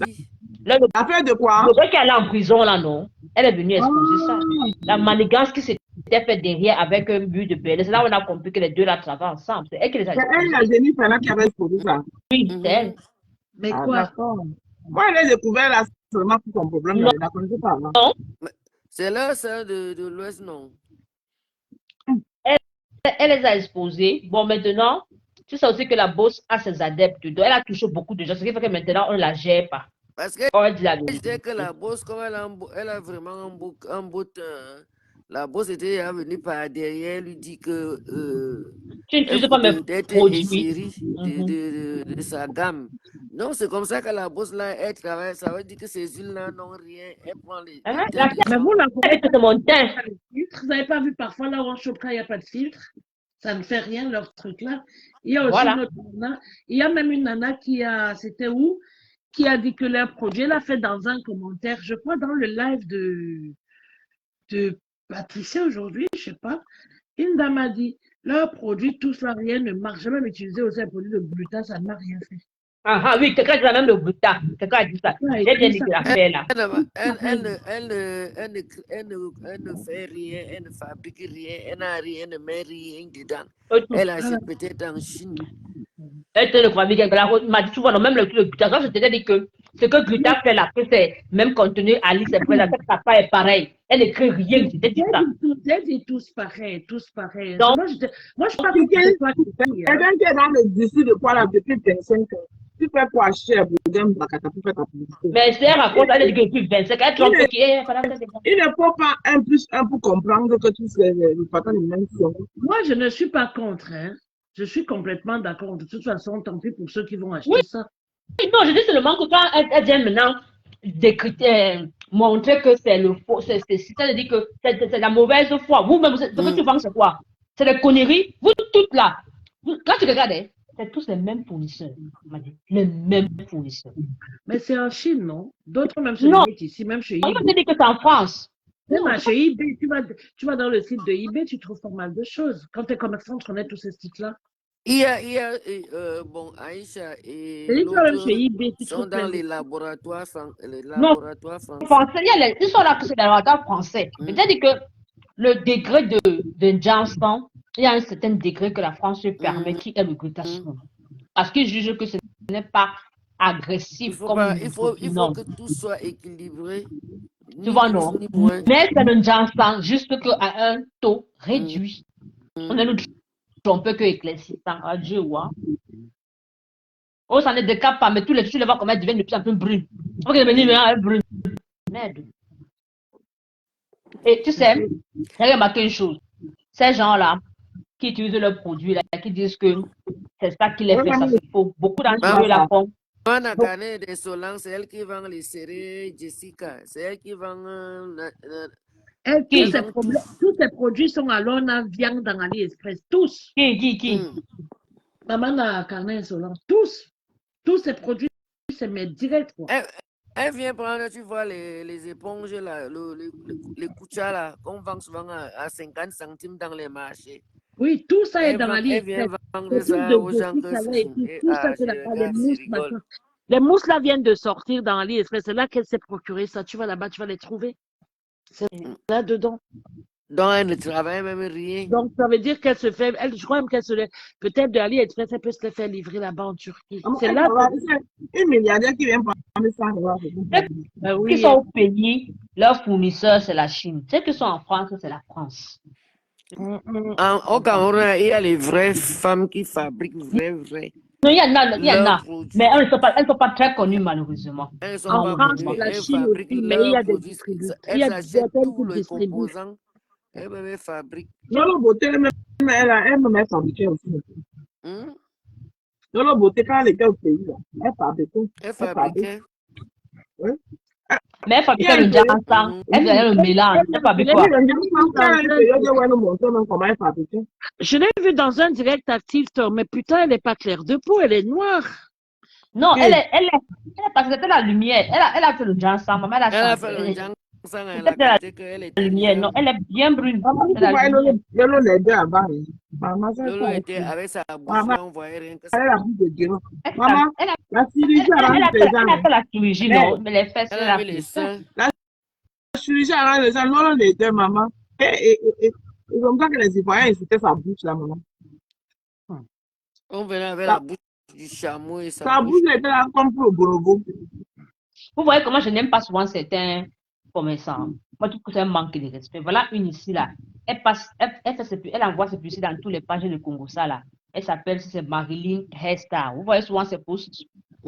L'affaire de quoi? Le blogueur qui est allé en prison là, non? Elle est venue exposer ça. La manigance qui s'était fait derrière avec un but de belle. C'est là où on a compris que les deux là travaillent ensemble. C'est elle qui les a exposés. C'est elle, la Jennifer, qui avait exposé ça. Oui, c'est elle. Mais quoi? Moi, elle a découvert là seulement pour son problème. Non. Elle ne connaissait pas avant. Non. C'est là, ça de l'Ouest, non? Elle les a exposés. Bon, maintenant, tu sais aussi que la bosse a ses adeptes. Donc, elle a touché beaucoup de gens. Ce qui fait que maintenant, on ne la gère pas. Parce que je disais que la bosse, comme elle a vraiment un beau teint, hein. La bosse était venue par derrière, lui dit que tu n'utilises pas mes produits de sa gamme. Non, c'est comme ça que la bosse là, elle travaille. Ça veut dire que ces huiles-là n'ont rien. Elle prend les. Mais vous, là, c'est mon teint. Vous n'avez pas vu parfois là où en Chopra, il n'y a pas de filtre? Ça ne fait rien, leur truc là. Il y a aussi notre nana. Il y a même une nana c'était où? Qui a dit que leur produit, elle a fait dans un commentaire, je crois dans le live de Patricia aujourd'hui, je ne sais pas. Une dame a dit, leur produit, tout ça, rien ne marche. J'ai même utilisé aussi un produit de gluta, ça ne m'a rien fait. Ah oui, quelqu'un dit la même le gluta. Quelqu'un a dit ça. J'ai bien dit que l'affaire là. Elle ne fait rien, elle ne fabrique rien, elle n'a rien, elle ne met rien dedans. Elle achète peut-être en Chine. Elle te le fabrique. Elle m'a dit souvent, même le gluta. Quand je t'ai dit que ce que gluta fait là, que c'est même contenu Alice est présent, que ça pas est pareil. Elle n'écrit rien. Je t'ai dit ça. Elle dit tous pareil, tous pareil. Donc, moi, je pense que c'est toi qui dis. Quelqu'un qui est dans le dessus de quoi là depuis 25 ans. Tu fais quoi cher pour faire ta publicité? Mais c'est elle raconte, elle dit que depuis 25 ans, elle trompe qui est. Il ne faut pas 1 + 1 pour comprendre que tous les patins de même sont. Moi, je ne suis pas contre. Hein. Je suis complètement d'accord. De toute façon, tant pis pour ceux qui vont acheter ça. Non, je dis seulement que quand elle vient maintenant montrer que c'est le faux, c'est-à-dire que c'est la mauvaise foi. Vous-même, ce que tu penses, c'est quoi? C'est des conneries. Vous toutes là. Quand tu regardes, c'est tous les mêmes fournisseurs. Les mêmes fournisseurs. Mais c'est en Chine, non? D'autres même se limitent ici, même chez eBay. On te dit que c'est en France. Même chez eBay, tu vas dans le site de eBay, tu trouves pas mal de choses. Quand tu es commerçant, tu connais tous ces sites-là. Il y a bon, Aïcha et l'autre sont dans les laboratoires français. Ils sont là que c'est les laboratoires français. C'est-à-dire que le degré de Johnson, il y a un certain degré que la France se permet, qui est le glutathione. Parce qu'ils jugent que ce n'est pas agressif. Il faut que tout soit équilibré. Tu vois, non? Mais c'est le Johnson juste qu'à un taux réduit. On a nous tromper que éclaircissant. Adieu, ouais. Oh, ça ne décape pas, mais tous les tissus, les voir comment elles deviennent de plus en plus brunes. Ok, mais brune. Merde. Et tu sais, j'ai remarqué une chose. Ces gens-là, qui utilisent leurs produits, là, qui disent que c'est ça qui les fait, ça se faut. Beaucoup d'entre eux la font. Manakane de Solan, c'est elle qui vend les séries Jessica. C'est elle qui vend. Tous ces produits sont à l'ONA viande dans AliExpress. Tous. Qui? Maman n'a carnet Solan. Tous ces produits, c'est mes directs. Elle vient prendre, tu vois, les éponges, là, les kuchas, là, qu'on vend souvent à 50 centimes dans les marchés. Oui, tout ça est dans AliExpress. Elle vient vendre ça aux gens tout ça, c'est les mousses, machin. Les mousses là viennent de sortir dans AliExpress. C'est là qu'elle s'est procuré ça. Tu vas là-bas, tu vas les trouver. C'est là-dedans. Donc, elle ne travaille même rien. Donc, ça veut dire qu'elle se fait, je crois même qu'elle se fait, peut-être de AliExpress, elle peut se les faire livrer là-bas en Turquie. C'est là. Une milliardaire qui vient prendre ça. Qui sont au pays, leurs fournisseurs, c'est la Chine. Ceux qui sont en France, c'est la France. Au Cameroun, il y a les vraies femmes qui fabriquent vraies. Non, il y en a, produits. mais elles ne sont pas très connues malheureusement. Elles sont En pas France, connues. la Elles Chine fabriquent aussi, mais il y a leurs des produits. distributeurs. Il y Elles a des achètent hôtels tous qui les distribuent. composants. Elles fabriquent. Lolo Beauté, elle me fabriquait aussi. Hum? Lolo Beauté, quand elle était au pays, là, elle fabriquait. Elles fabriquaient. Oui. Mais elle fabriquait le jansan, elle faisait le mélange. Elle fabrique quoi? Je l'ai vu dans un direct à TikTok, mais putain, elle n'est pas claire de peau, elle est noire. Non, elle est parce que c'était la lumière. Elle a fait le jansan, maman, elle Elle a a fait le changé. jansan, elle C'était a de la capté qu'elle était lumière. Non, elle est bien brune. C'est la lumière. Lolo les deux avant. Maman, Lolo était avec sa bouche, Maman, là, on voyait rien que ça. elle a plus de guérin. Elle Maman, la chirurgie elle arrange les a gens. fait la chirurgie, non, mais les fesses, Elle elle a a mis les fait. seins. La chirurgie arrange les gens. Lolo les deux, maman. Et comme ça que les Ivoiriens incitaient sa bouche, là, maman. On venait avec la bouche du chameau et Sa bouche était là comme pour le bonobo. Vous voyez comment je n'aime pas souvent certains commerçants. Moi, je trouve que c'est un manque de respect. Voilà une ici, là. Elle envoie ses publicités dans toutes les pages de Congo, ça, là. Elle s'appelle, c'est Marilyn Hairstyle. Vous voyez souvent ses posts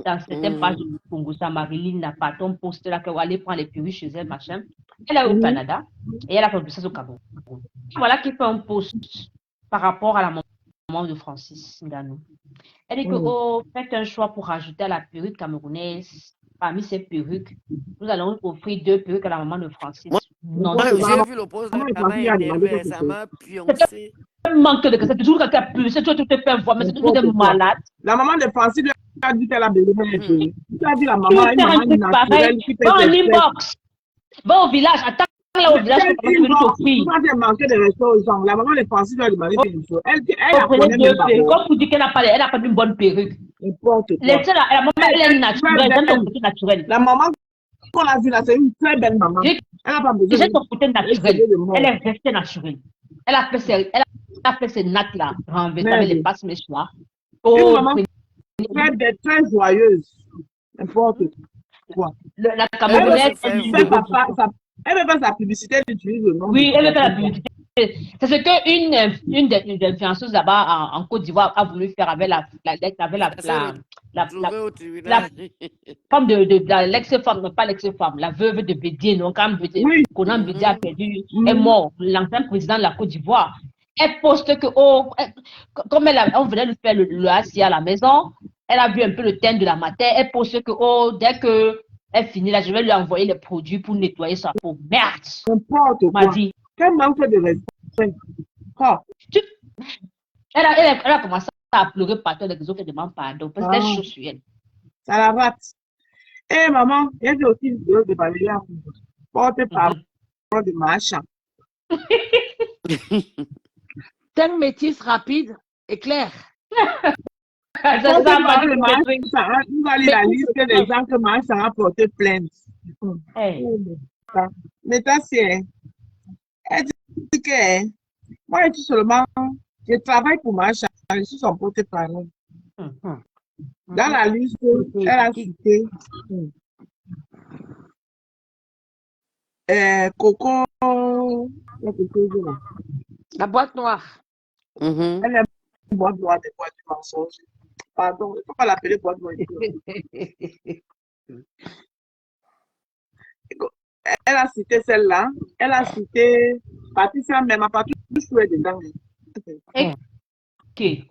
dans certaines pages de Congo, ça. Marilyn n'a pas ton post là, qu'elle va aller prendre les perruques chez elle, machin. Elle est au Canada et elle a fait ça au Cameroun. Voilà qui fait un post par rapport à la maman de Francis Ngannou. Elle dit que, oh, faites un choix pour rajouter à la perruque camerounaise. Parmi ces perruques, nous allons offrir 2 perruques à la maman de Francis. Moi, j'ai vu le poste là, ça m'a énervé, ça m'a pioncé. C'est un manque de respect. C'est toujours quelqu'un qui a pu, c'est toujours te faire voir, mais c'est toujours des malades. La maman de Francis lui a dit qu'elle a besoin de perruques. Tu as dit la Tu maman, veux une faire un maman truc pareil, naturelle qui fait va en des inbox. Va au village, attends là au village, tu veux t'offrir. Pourquoi tu as manqué de respect aux gens? La maman de Francis lui a demandé quelque chose. Elle la Prenez connaît 2 même pas. perruques. Comme vous dites qu'elle n'a pas une bonne perruque. N'importe quoi. Laissez la maman, elle est naturelle, elle aime son côté naturel. La maman qu'on a vue là, c'est une très belle maman. Elle n'a pas besoin J'ai son côté naturel. de Elle est restée naturelle. Elle a fait ses nattes là, renversées avec les passes mèches-là. Une maman très belle, très joyeuse. N'importe quoi. La Camerounaise, Elle veut faire sa publicité, elle utilise le nom. oui, elle veut faire la publicité. C'est ce qu'une des influenceuses là-bas en Côte d'Ivoire a voulu faire avec la femme de l'ex-femme, non pas l'ex-femme, la veuve de Bédier, donc quand Conan Bédier a perdu, est mort, l'ancien président de la Côte d'Ivoire. Elle poste que, comme on venait lui faire le assis à la maison, elle a vu un peu le teint de la matière, elle poste que, dès que elle finit là, je vais lui envoyer les produits pour nettoyer sa peau. Merde! N'importe quoi. M'a dit. Quel manque de respect. Elle a commencé à pleurer partout avec les autres qui demandent pardon. Parce qu'elle chaud sur elle. Ça la rate. Eh maman, il y a aussi une vidéo de Valérie porte-parole de machin. Teint métis rapide et clair. Vous allez la liste des gens que machin a porté plainte. Mais ça c'est. Elle dit que moi je suis seulement, je travaille pour machin, je suis son porte-parole. Dans la liste, elle a cité Coco, La boîte noire. elle aime boîte noire des boîtes du mensonge. Pardon, il ne faut pas l'appeler boîte noire. Elle a cité celle-là, elle a cité Patricia même, à partir du souhait dedans. Ok. Elle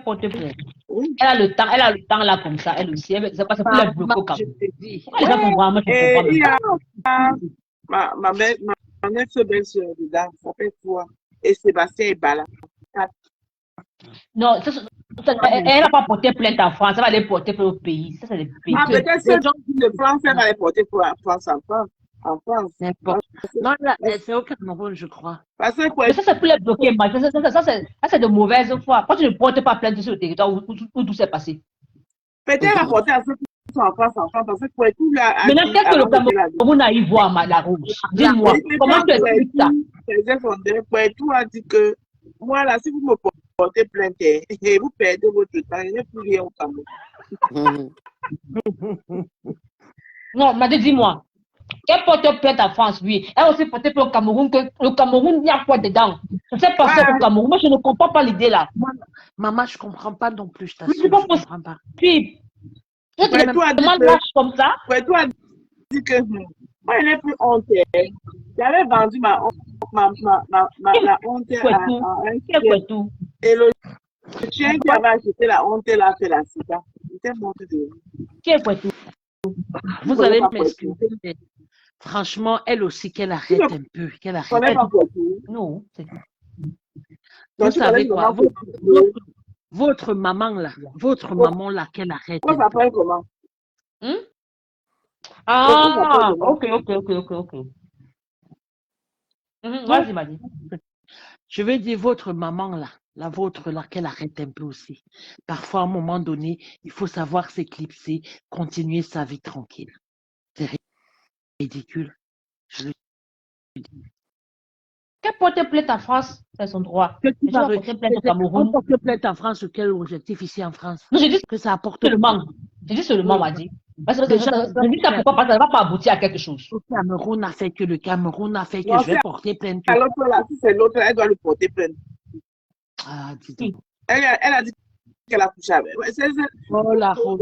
porte plainte. Elle a le temps là comme ça, elle aussi. C'est pas pour les bloquer au Cameroun. Les gens vont vraiment il y a ma ex-belle-sœur dedans, ça fait quoi? Et Sébastien est là. Non, elle n'a pas porté plainte en France, elle va aller porter plainte au pays. Ça, c'est les pays. Peut-être ces gens qui le France, elle va les porter pour la France en France. Non, c'est au Cameroun, je crois. Parce que mais ça, c'est pour les bloquer. Ça, c'est de mauvaise foi. Quand tu ne portes pas plainte sur le territoire où tout s'est passé. Peut-être rapporter à ceux qui en France, parce que Poitou, là, Maintenant, qu'est-ce que le Cameroun a y voir, la Rose? Dis-moi, comment tu expliques ça? Poitou a dit que, moi, là, si vous me portez plainte, vous perdez votre temps, il n'y a plus rien au Cameroun. Non, mais dis-moi, elle porte plainte en France, oui. Elle aussi porte plainte au Cameroun, que le Cameroun, il y a quoi dedans? Ça s'est passé au Cameroun. Moi, je ne comprends pas l'idée là. Maman, je ne comprends pas non plus. Oui, c'est pas possible. Puis, Poitou a dit comme ça. Poitou a dit que, moi, je n'ai plus honte. J'avais vendu la honte à un chien. Et le chien qui avait acheté la honte, il a fait la sida. Il était mort de rire. Qui est Poitou? Vous allez m'excuser. Franchement, elle aussi, qu'elle arrête un peu. Qu'elle arrête. Non. Vous savez quoi? Votre maman là, qu'elle arrête. Comment ça s'appelle comment? Ah, ok. Vas-y, Madi. Je veux dire votre maman là, la vôtre là, qu'elle arrête un peu aussi. Parfois, à un moment donné, il faut savoir s'éclipser, continuer sa vie tranquille. C'est ridicule. Je le dis. Qu'elle porte plainte en France, c'est son droit. On porte plainte au Cameroun. porte plainte en France, quel objectif ici en France? Non, j'ai dit que ça apporte seulement. J'ai dit seulement, Madi. Parce que je dis ça pourquoi parce que ça ne va pas aboutir à quelque chose. Le Cameroun a fait que je vais porter plainte. Alors là, si c'est l'autre, elle doit le porter plainte. Ah, dis donc. Elle a dit qu'elle a couché avec. Oh la Rose.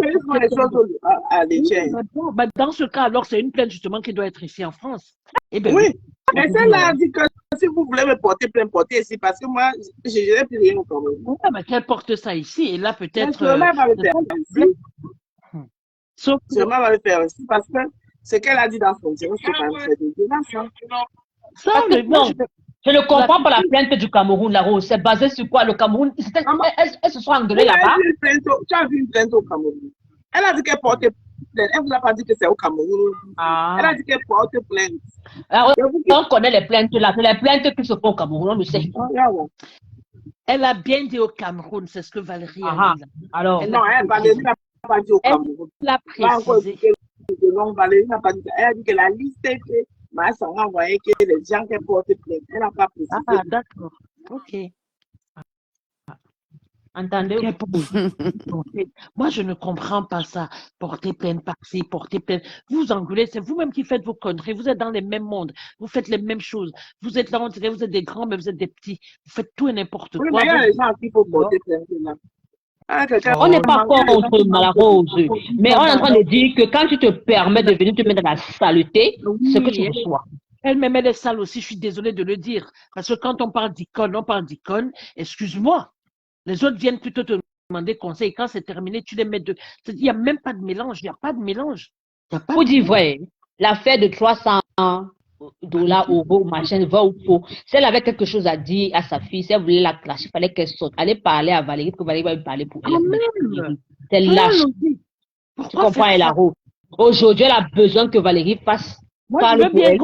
Dans ce cas, alors, c'est une plainte justement qui doit être ici en France. Eh ben, oui, mais celle-là a dit que si vous voulez me porter plainte, portez ici, parce que moi, je n'ai plus rien au Cameroun. Oui, mais qu'elle porte ça ici, et là, peut-être. Sûrement, elle va le faire ici. Sûrement, elle va le faire ici, parce que ce qu'elle a dit dans son direct, c'est quand même dégueulasse. Je ne comprends pas la plainte du Cameroun, la Rose. C'est basé sur quoi? Le Cameroun, elles se sont engueulées là-bas. Tu as vu une plainte au Cameroun? Elle a dit qu'elle portait plainte. Elle ne vous a pas dit que c'est au Cameroun. Elle a dit qu'elle porte plainte. Alors, on connaît les plaintes là. C'est les plaintes qui se font au Cameroun, on le sait. Elle a bien dit au Cameroun, c'est ce que Valérie a dit. Alors, Valérie n'a pas dit au Cameroun. Elle l'a précisé. Valérie n'a pas dit ça. Elle a dit que la liste était. Mais ça m'a envoyé que les gens qui portent plainte. Elle n'a pas précisé. Ah, d'accord. Ok. Entendez? Moi, je ne comprends pas ça. Porter plainte par-ci, porter plainte. Vous engueulez, c'est vous-même qui faites vos conneries. Vous êtes dans les mêmes mondes. Vous faites les mêmes choses. Vous êtes là, on dirait, vous êtes des grands, mais vous êtes des petits. Vous faites tout et n'importe quoi. Mais il y a des gens qui faut porter plainte là. On n'est pas contre Malarose, mais on est en train de dire que quand tu te permets de venir te mettre dans la saleté, c'est que tu reçois. Elle-même, elle est sale aussi, je suis désolée de le dire. Parce que quand on parle d'icône, excuse-moi. Les autres viennent plutôt te demander conseil. Quand c'est terminé, tu les mets de. Il n'y a même pas de mélange. Il n'y a pas de mélange. Pour dire vrai, l'affaire de 300 $, euros, machin, va ou faux. Si elle avait quelque chose à dire à sa fille, si elle voulait la clasher, il fallait qu'elle saute. Aller parler à Valérie, que Valérie va lui parler pour elle. C'est lâche. Tu comprends, elle a roue. Aujourd'hui, elle a besoin que Valérie fasse. Moi, je veux bien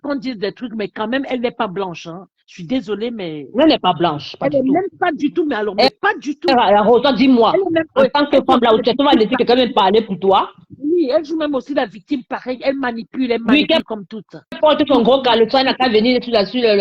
qu'on dise des trucs, mais quand même, elle n'est pas blanche. Hein. Je suis désolée, mais. Elle n'est pas blanche. Elle n'est même pas du tout, mais alors, pas du tout. Rose, dis-moi, en tant que femme là, tu vas laisser quelqu'un me parler pour toi? Oui, elle joue même aussi la victime, pareil. Elle manipule oui, comme toute. Elle porte son gros caleçon, elle n'a qu'à venir sur